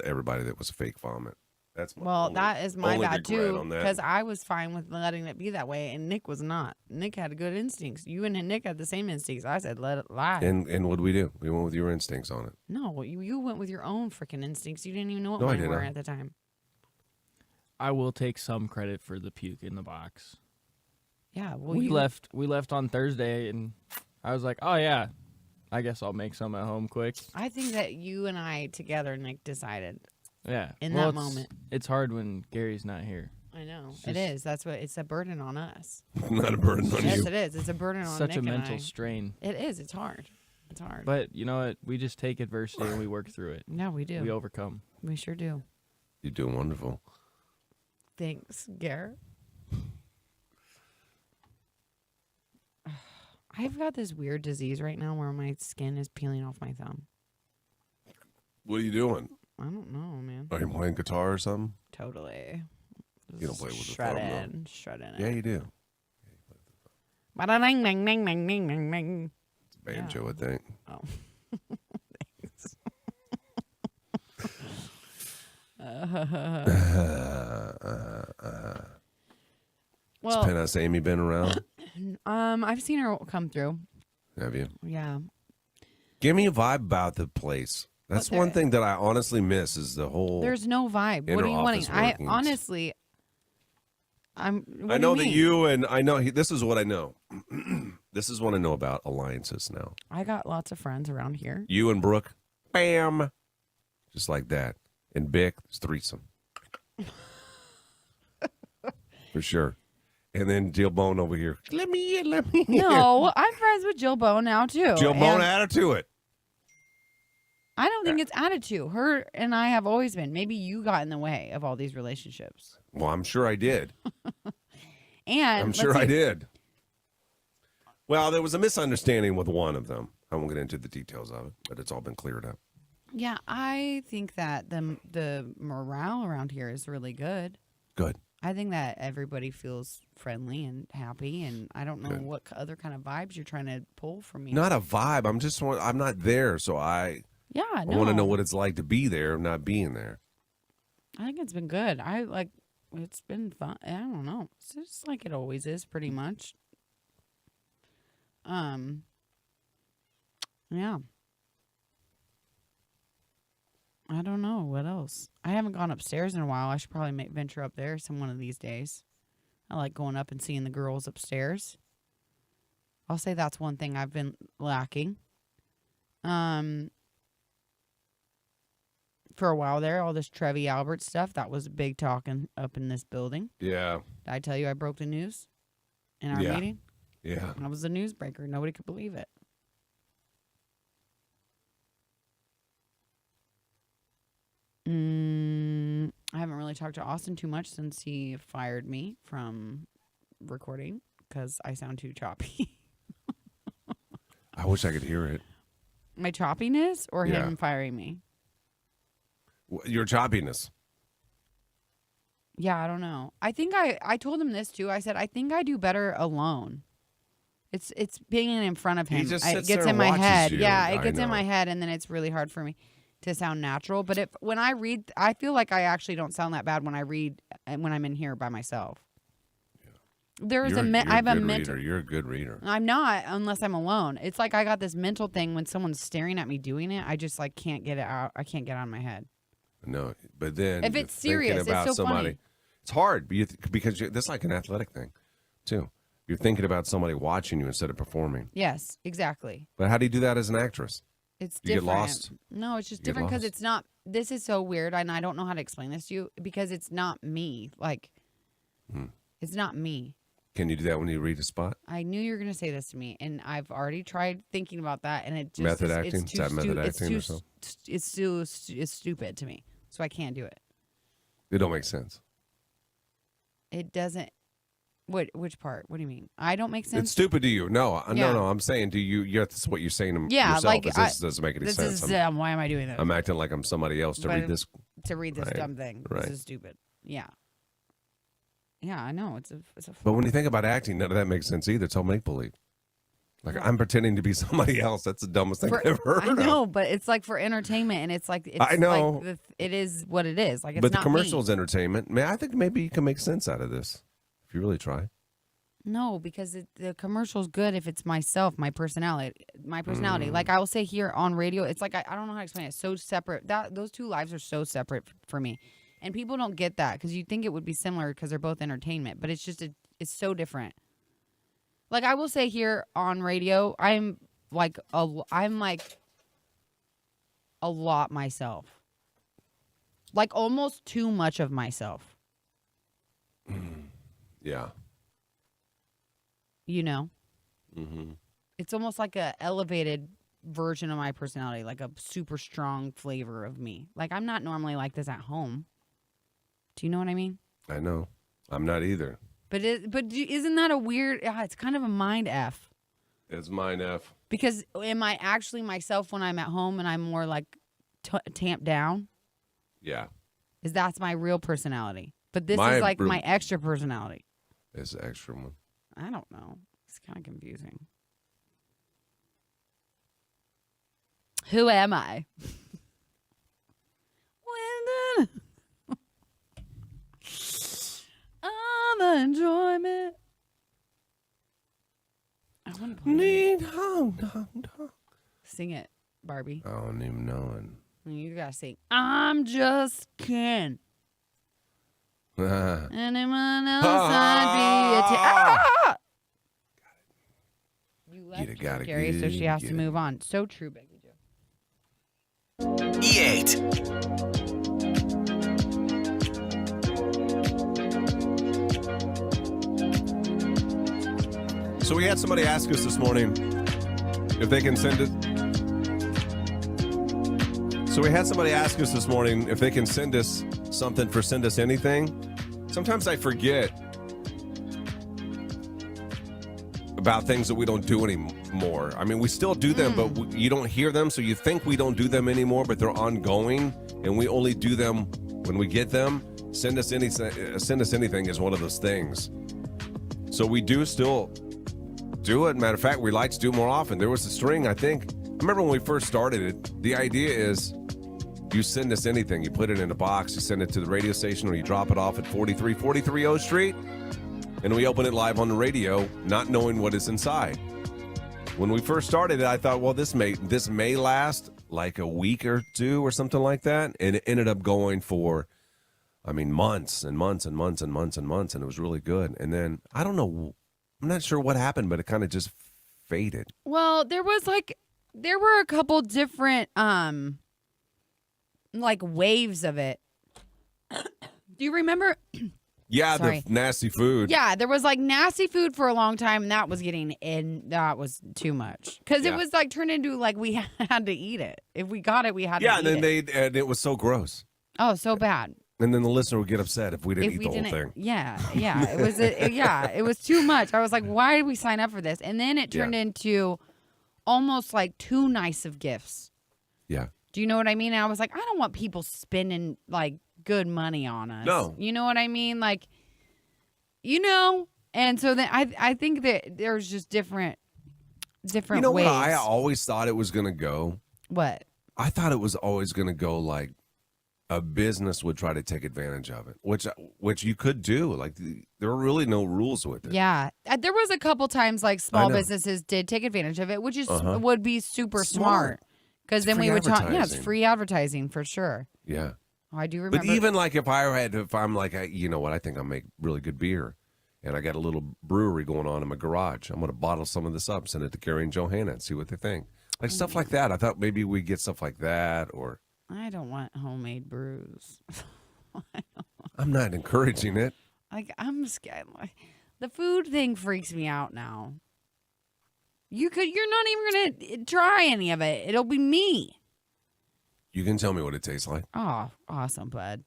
everybody that was fake vomit. That's my Well, only- that is my only bad regret too, on that. because I was fine with letting it be that way, and Nick was not. Nick had good instincts. You and Nick had the same instincts. I said, let it lie. And what did we do? We went with your instincts on it. No, you went with your own freaking instincts. You didn't even know what No, I mine didn't. were at the time. I will take some credit for the puke in the box. Yeah, well, We left on Thursday, and I was like, oh yeah, I guess I'll make some at home quick. I think that you and I together, Nick, decided. Yeah. In Well, that moment. It's hard when Gary's not here. I know It's it just- is. That's what it's a burden on us. Not a burden on Yes, you. it is. It's a burden on Such Nick a and mental I. strain. It is. It's hard. It's hard. But you know what? We just take adversity and we work through it. Yeah, we do. We overcome. We sure do. You're doing wonderful. Thanks, Garrett. I've got this weird disease right now where my skin is peeling off my thumb. What are you doing? I don't know, man. Are you playing guitar or something? Totally. You don't play with the shredding, thumb, shredding Yeah, it. you do. Ba-da-ding, ding, ding, ding, ding, ding, ding. It's a banjo, I think. Oh. Thanks. Well, Has Amy been around? I've seen her come through. Have you? Yeah. Give me a vibe about the place. That's Well, one there- thing that I honestly miss is the whole. There's no vibe. What inner are you wanting? office I workings. honestly, what I do know you that mean? you and I know this is what I know. This is what I know about alliances now. I got lots of friends around here. You and Brooke, bam, just like that. And Bick, it's threesome for sure. And then Jill Bone over here. Let me in. No, I'm friends with Jill Bone now too. Jill Bone, and add her to it. I don't think it's added to. Her and I have always been. Maybe you got in the way of all these relationships. Well, I'm sure I did. And I'm sure I did. Well, there was a misunderstanding with one of them. I won't get into the details of it, but it's all been cleared up. Yeah, I think that the morale around here is really good. Good. I think that everybody feels friendly and happy, and I don't know what other kind of vibes you're trying to pull from me. Not a vibe. I'm not there, so I want to know what it's like to be there, not being there. I think it's been good. It's been fun. I don't know. It's just like it always is, pretty much. Yeah. I don't know what else. I haven't gone upstairs in a while. I should probably venture up there one of these days. I like going up and seeing the girls upstairs. I'll say that's one thing I've been lacking. For a while there, all this Trevi Albert stuff, that was big talking up in this building. Yeah. Did I tell you I broke the news in our meeting? Yeah. I was the newsbreaker. Nobody could believe it. I haven't really talked to Austin too much since he fired me from recording because I sound too choppy. I wish I could hear it. My choppiness or him firing me? Your choppiness. Yeah, I don't know. I think I told him this too. I said, I think I do better alone. It's being in front of him. He just sits it gets there in my and head. watches you. Yeah, it I gets in know. my head, and then it's really hard for me to sound natural. But when I read, I feel like I actually don't sound that bad when I read and when I'm in here by myself. Yeah. I have a mental. You're a good reader. I'm not unless I'm alone. It's like I got this mental thing when someone's staring at me doing it. I just like can't get it out. I can't get it out of my head. No, but then if it's serious, about it's so somebody, funny. It's hard because that's like an athletic thing, too. You're thinking about somebody watching you instead of performing. Yes, exactly. But how do you do that as an actress? It's you different. get lost? No, it's just different because it's not. This is so weird, and I don't know how to explain this to you because it's not me. Like, it's not me. Can you do that when you read a spot? I knew you were going to say this to me, and I've already tried thinking about that, and it just Method is, acting? It's Is that method acting or something? It's stupid to me, so I can't do it. It don't make sense. It doesn't. Which part? What do you mean? I don't make sense. It's stupid to you. No, Yeah. no. I'm saying to you. That's what you're saying to Yeah, yourself. like This doesn't make any sense. Why am I doing this? I'm acting like I'm somebody else to read this. To read this Right, dumb thing. right. This is stupid. Yeah. Yeah, I know. It's a. But when you think about acting, none of that makes sense either. It's all make believe. Like I'm pretending to be somebody else. That's the dumbest thing I've ever heard. I know, but it's like for entertainment, and it's like I know. Like it is what it is. Like it's but the not commercial's me. entertainment. Man, I think maybe you can make sense out of this if you really try. No, because the commercial's good if it's myself, my personality. Like I will say here on radio, it's like I don't know how to explain it. It's so separate. Those two lives are so separate for me, and people don't get that because you think it would be similar because they're both entertainment, but it's just it's so different. Like I will say here on radio, I'm like a lot myself, like almost too much of myself. Yeah. You know, Mm-hmm. it's almost like a elevated version of my personality, like a super strong flavor of me. Like I'm not normally like this at home. Do you know what I mean? I know. I'm not either. But isn't that a weird? It's kind of a mind F. It's mine F. Because am I actually myself when I'm at home and I'm more like tamped down? Yeah. That's my real personality. But this My is like real- my extra personality. It's the extra one. I don't know. It's kind of confusing. Who am I? The enjoyment. I want to play it. Sing it, Barbie. I don't even know it. You gotta sing. I'm just Ken. Anyone else I'd be You left Gary, so she has to move on. So true, Becky Jo. E8. So we had somebody ask us this morning if they can send it. So we had somebody ask us this morning if they can send us something for Send Us Anything. Sometimes I forget about things that we don't do anymore. more. I mean, we still do them, but you don't hear them, so you think we don't do them anymore, but they're ongoing, and we only do them when we get them. Send us anything is one of those things. So we do still do it. Matter of fact, we like to do more often. There was a string, I think. I remember when we first started it, the idea is you send us anything. You put it in a box, you send it to the radio station, or you drop it off at 4343 O Street, and we open it live on the radio, not knowing what is inside. When we first started it, I thought, well, this may last like a week or two or something like that, and it ended up going for, I mean, months and months and months and months and months, and it was really good. And then, I don't know, I'm not sure what happened, but it kind of just faded. Well, there were a couple different, like waves of it. Do you remember? Yeah, Sorry. the nasty food. Yeah, there was like nasty food for a long time, and that was that was too much. Because it was like turned into like we had to eat it. If we got it, we had to eat it. And it was so gross. Oh, so bad. And then the listener would get upset if we didn't eat the whole thing. Yeah. It was too much. I was like, why did we sign up for this? And then it turned into almost like too nice of gifts. Yeah. Do you know what I mean? And I was like, I don't want people spending like good money on us. No. You know what I mean? Like, and so then I think that there's just different ways. You know what I always thought it was going to go? What? I thought it was always going to go like a business would try to take advantage of it, which you could do. Like there are really no rules with it. Yeah. There was a couple times like small businesses did take advantage of it, which is would be super smart. Because then we would talk. Yeah, it's free advertising for sure. Yeah. Oh, I do remember. But even like if I'm like, you know what, I think I make really good beer, and I got a little brewery going on in my garage. I'm going to bottle some of this up, send it to Gary and Johanna, and see what they think. Like stuff like that. I thought maybe we'd get stuff like that, or. I don't want homemade brews. I'm not encouraging it. Like I'm scared. The food thing freaks me out now. You're not even gonna try any of it. It'll be me. You can tell me what it tastes like. Oh, awesome, bud.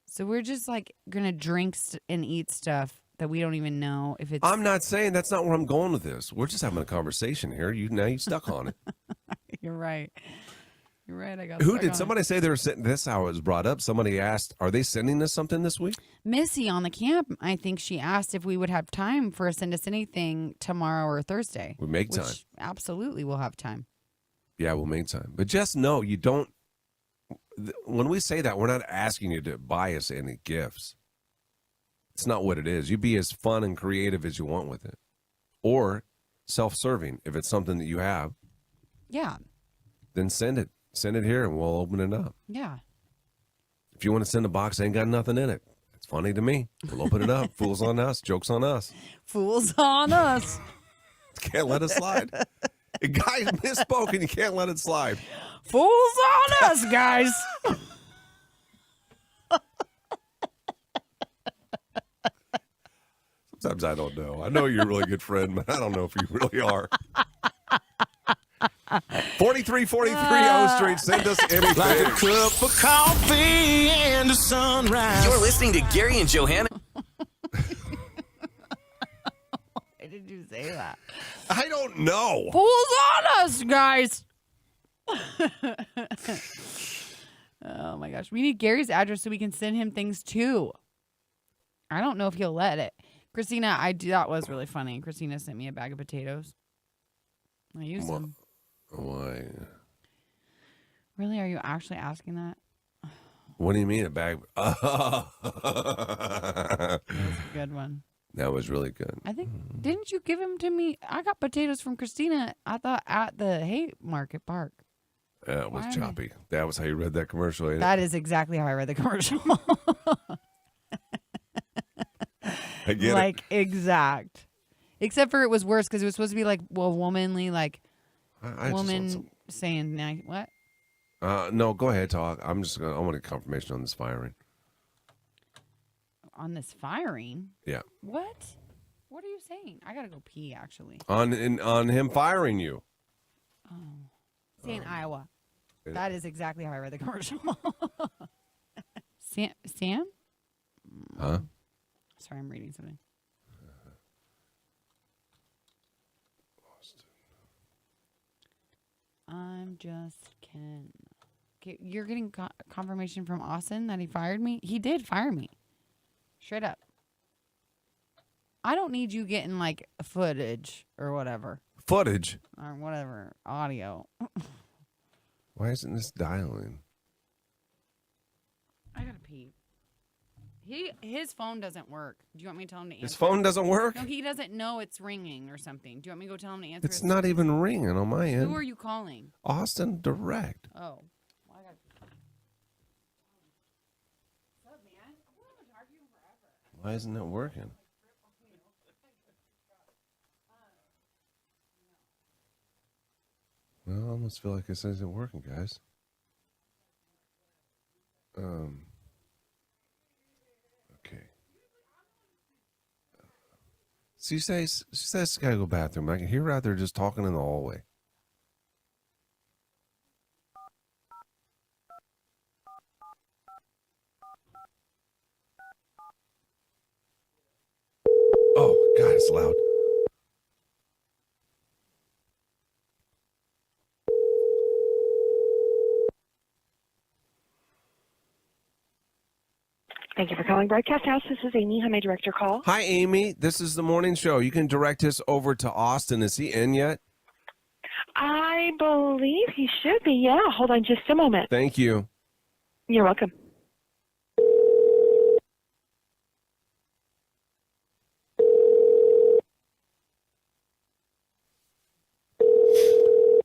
So we're just like gonna drink and eat stuff that we don't even know if it's. I'm not saying that's not where I'm going with this. We're just having a conversation here. Now you stuck on it. You're right. You're right. I got. Who did somebody say they were sending this? How it was brought up? Somebody asked, "Are they sending us something this week?" Missy on the camp. I think she asked if we would have time for a Send Us Anything tomorrow or Thursday. We make time. Absolutely, we'll have time. Yeah, we'll make time. But just know you don't. When we say that, we're not asking you to buy us any gifts. It's not what it is. You be as fun and creative as you want with it, or self-serving if it's something that you have. Yeah. Then send it. Send it here and we'll open it up. Yeah. If you want to send a box, ain't got nothing in it. It's funny to me. We'll open it up. Fools on us. Jokes on us. Fools on us. Can't let it slide. A guy misspoke and you can't let it slide. Fools on us, guys. Sometimes I don't know. I know you're a really good friend, but I don't know if you really are. 4343 O Street. Send us anything. Like a cup of coffee and a sunrise. You're listening to Gary and Johanna. Why did you say that? I don't know. Fools on us, guys. Oh my gosh. We need Gary's address so we can send him things too. I don't know if he'll let it. Christina, that was really funny. Christina sent me a bag of potatoes. I used them. Why? Really? Are you actually asking that? What do you mean a bag? That was a good one. That was really good. I think, didn't you give them to me? I got potatoes from Christina, I thought, at the Haymarket Park. That was choppy. That was how you read that commercial, ain't it? That is exactly how I read the commercial. I get like, exact. Except for it was worse because it was supposed to be like, well, womanly, like, woman saying, what? No, go ahead, talk. I want a confirmation on this firing. On this firing? Yeah. What? What are you saying? I gotta go pee, actually. On him firing you. Oh. Say in Iowa. That is exactly how I read the commercial. Sam? Huh? Sorry, I'm reading something. just can. Okay, you're getting confirmation from Austin that he fired me? He did fire me. Straight up. I don't need you getting, like, footage or whatever. Footage? Or whatever. Audio. Why isn't this dialing? I gotta pee. His phone doesn't work. Do you want me to tell him to answer? His phone doesn't work? No, he doesn't know it's ringing or something. Do you want me to go tell him to answer? It's not even ringing on my end. Who are you calling? Austin Direct. Oh. Well, I gotta... What's up, man? I'm going to talk to you forever. Why isn't it working? Well, I almost feel like this isn't working, guys. Okay. She says she gotta go to the bathroom. I can hear her out there just talking in the hallway. Oh, God, it's loud. Thank you for calling Broadcast House. This is Amy. How may I direct your call? Hi, Amy. This is the morning show. You can direct us over to Austin. Is he in yet? I believe he should be. Yeah. Hold on just a moment. Thank you. You're welcome.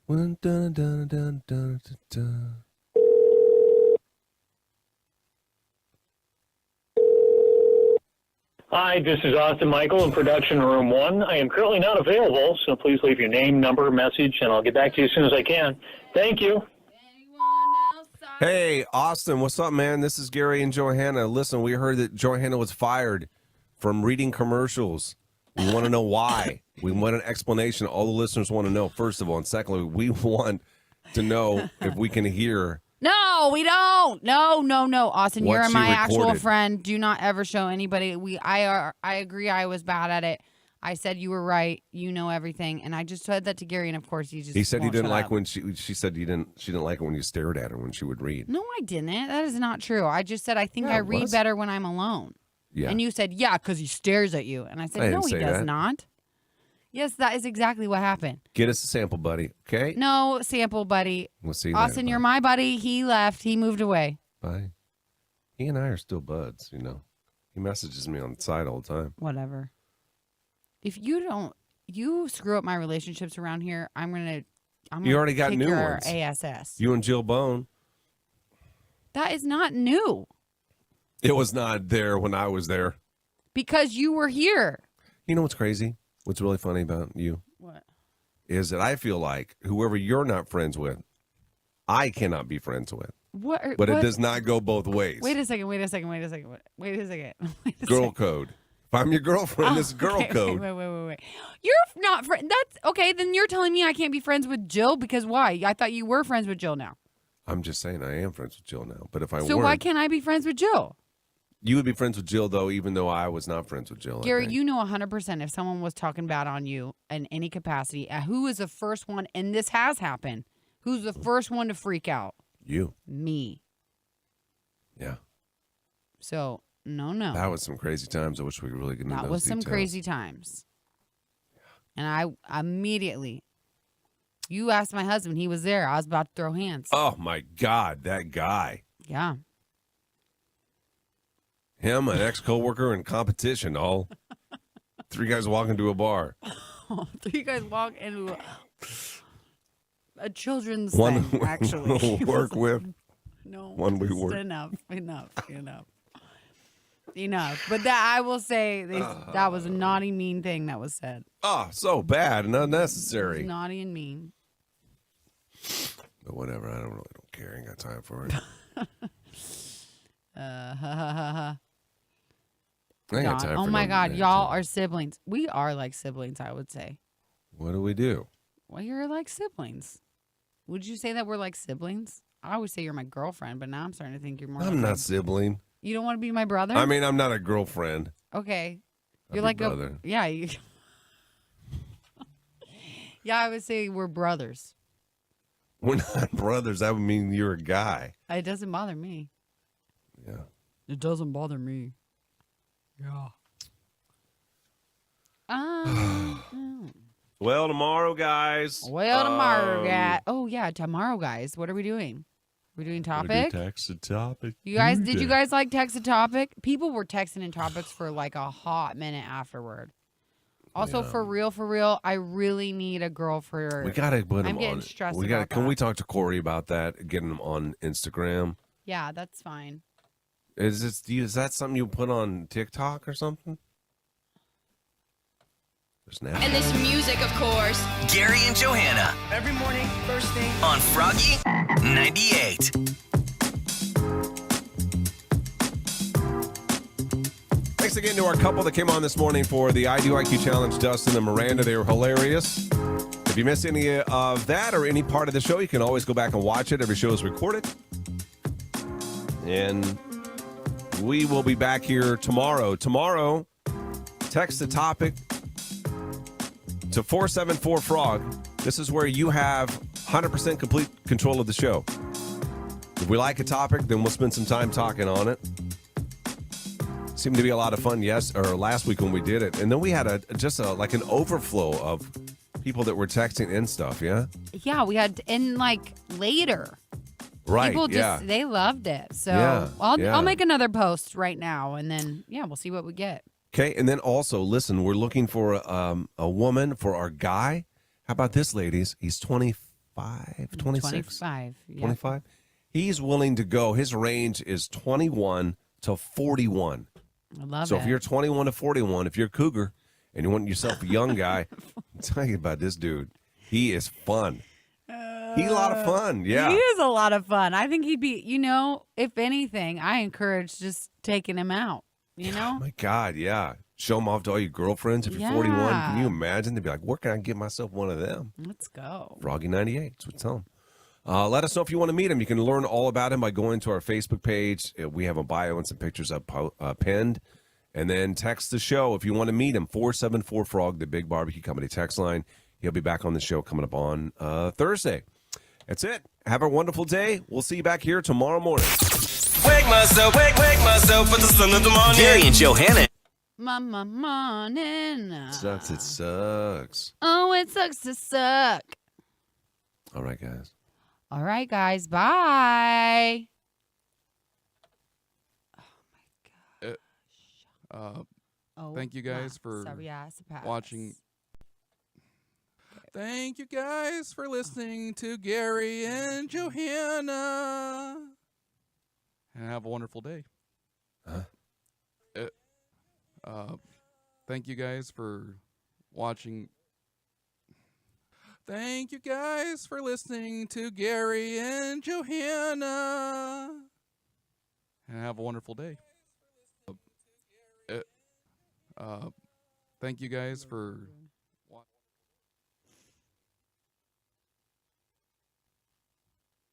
Dun, dun, dun, dun, dun, dun, dun. Hi, this is Austin Michael in production room 1. I am currently not available, so please leave your name, number, message, and I'll get back to you as soon as I can. Thank you. Hey, Austin, what's up, man? This is Gary and Johanna. Listen, we heard that Johanna was fired from reading commercials. We want to know why. We want an explanation. All the listeners want to know, first of all. And secondly, we want to know if we can hear. No, we don't. No. Austin, What you're she my actual recorded. friend. Do not ever show anybody. I agree I was bad at it. I said you were right. You know everything. And I just said that to Gary, and of course he He won't didn't shut like up. when she said she didn't like it when you stared at her when she would read. No, I didn't. That is not true. I just said I think Yeah, I it read was. better when I'm alone. Yeah. And you said, yeah, because he stares at you. And I said, I no, didn't he say does that. not. Yes, that is exactly what happened. Get us a sample, buddy. Okay? No, sample buddy. We'll see you Austin, later. you're my buddy. He left. He moved away. Bye. He and I are still buds, you know. He messages me on the side all the time. Whatever. If you screw up my relationships around here, I'm gonna You already got kick new your ones. ASS. You and Jill Bone. That is not new It was not there when I was there. because you were here. You know what's crazy? What's really funny about you What? is that I feel like whoever you're not friends with, I cannot be friends with. What? But what? it does not go both ways. Wait a second. Girl code. If I'm your girlfriend, this is girl Okay, code. Wait. You're not friend. That's okay. Then you're telling me I can't be friends with Jill because why? I thought you were friends with Jill now. I'm just saying I am friends with Jill now. But if I So weren't, why can't I be friends with Jill? you would be friends with Jill, though, even though I was not friends with Jill. I Gary, think. you know 100% if someone was talking bad on you in any capacity, who is the first one, and this has happened, who's the first one to freak out? You. Me. Yeah. So, no. That was some crazy times. I wish we could really get into That those was some details. crazy times. And I immediately, you asked my husband, he was there. I was about to throw hands. Oh, my God, that guy. Yeah. Him, an ex-coworker, and competition, all. Three guys walking to a bar. You guys walk into a children's One thing, actually. we work with. No. One we just work. Enough. But that I will say, that was a naughty, mean thing that was said. Oh, so bad and unnecessary. It was naughty and mean. But whatever, I don't care. I ain't got time for it. I ain't got time Oh for my no God, negativity. y'all are siblings. We are like siblings, I would say. What do we do? Well, you're like siblings. Would you say that we're like siblings? I always say you're my girlfriend, but now I'm starting to think you're more. I'm like not sibling. You don't want to be my brother? I mean, I'm not a girlfriend. Okay. I'd You're be like brother. Yeah. Yeah, I would say we're brothers. We're not brothers. That would mean you're a guy. It doesn't bother me. Yeah. It doesn't bother me. Yeah. Well, tomorrow, guys. Oh, yeah, tomorrow, guys. What are we doing? We're doing We topic? do text a topic. Did you guys like text a topic? People were texting in topics for like a hot minute afterward. Also, for real, I really need a girl for. We gotta put I'm him getting on. stressed We about Can that. we talk to Corey about that? Getting him on Instagram. Yeah, that's fine. Is that something you put on TikTok or something? And this music, of course. Gary and Johanna. Every morning, first thing. On Froggy 98. Thanks again to our couple that came on this morning for the IDIQ Challenge, Dustin and Miranda. They were hilarious. If you missed any of that or any part of the show, you can always go back and watch it. Every show is recorded. And we will be back here tomorrow. Tomorrow, text the topic to 474-FROG. This is where you have 100% complete control of the show. If we like a topic, then we'll spend some time talking on it. Seemed to be a lot of fun last week when we did it. And then we had like an overflow of people that were texting in stuff, yeah? Yeah, we had, and like later. Right, People just, they loved it. So I'll make another post right now, and then, we'll see what we get. Okay, and then also, listen, we're looking for a woman for our guy. How about this, ladies? He's 25, 26? 25, yeah. 25? He's willing to go. His range is 21 to 41. I love it. So if you're 21 to 41, if you're a cougar and you want yourself a young guy, I'm telling you about this dude. He is fun. He's a lot of fun, yeah. He is a lot of fun. I think he'd be, if anything, I encourage just taking him out, Oh, my God, yeah. Show him off to all your girlfriends if you're 41. Can you imagine? They'd be like, where can I get myself one of them? Let's go. Froggy 98. That's what tell him. Let us know if you want to meet him. You can learn all about him by going to our Facebook page. We have a bio and some pictures up pinned. And then text the show if you want to meet him. 474-FROG, the Big Barbecue Company text line. He'll be back on the show coming up on Thursday. That's it. Have a wonderful day. We'll see you back here tomorrow morning. Wake myself with the sun of the morning. Gary and Johanna. Mama morning. Sucks. It sucks. Oh, it sucks to suck. All right, guys. All right, guys. Bye. Thank you guys for watching. Thank you guys for listening to Gary and Johanna. And have a wonderful day. Thank you guys for watching. Thank you guys for listening to Gary and Johanna. And have a wonderful day. Thank you guys for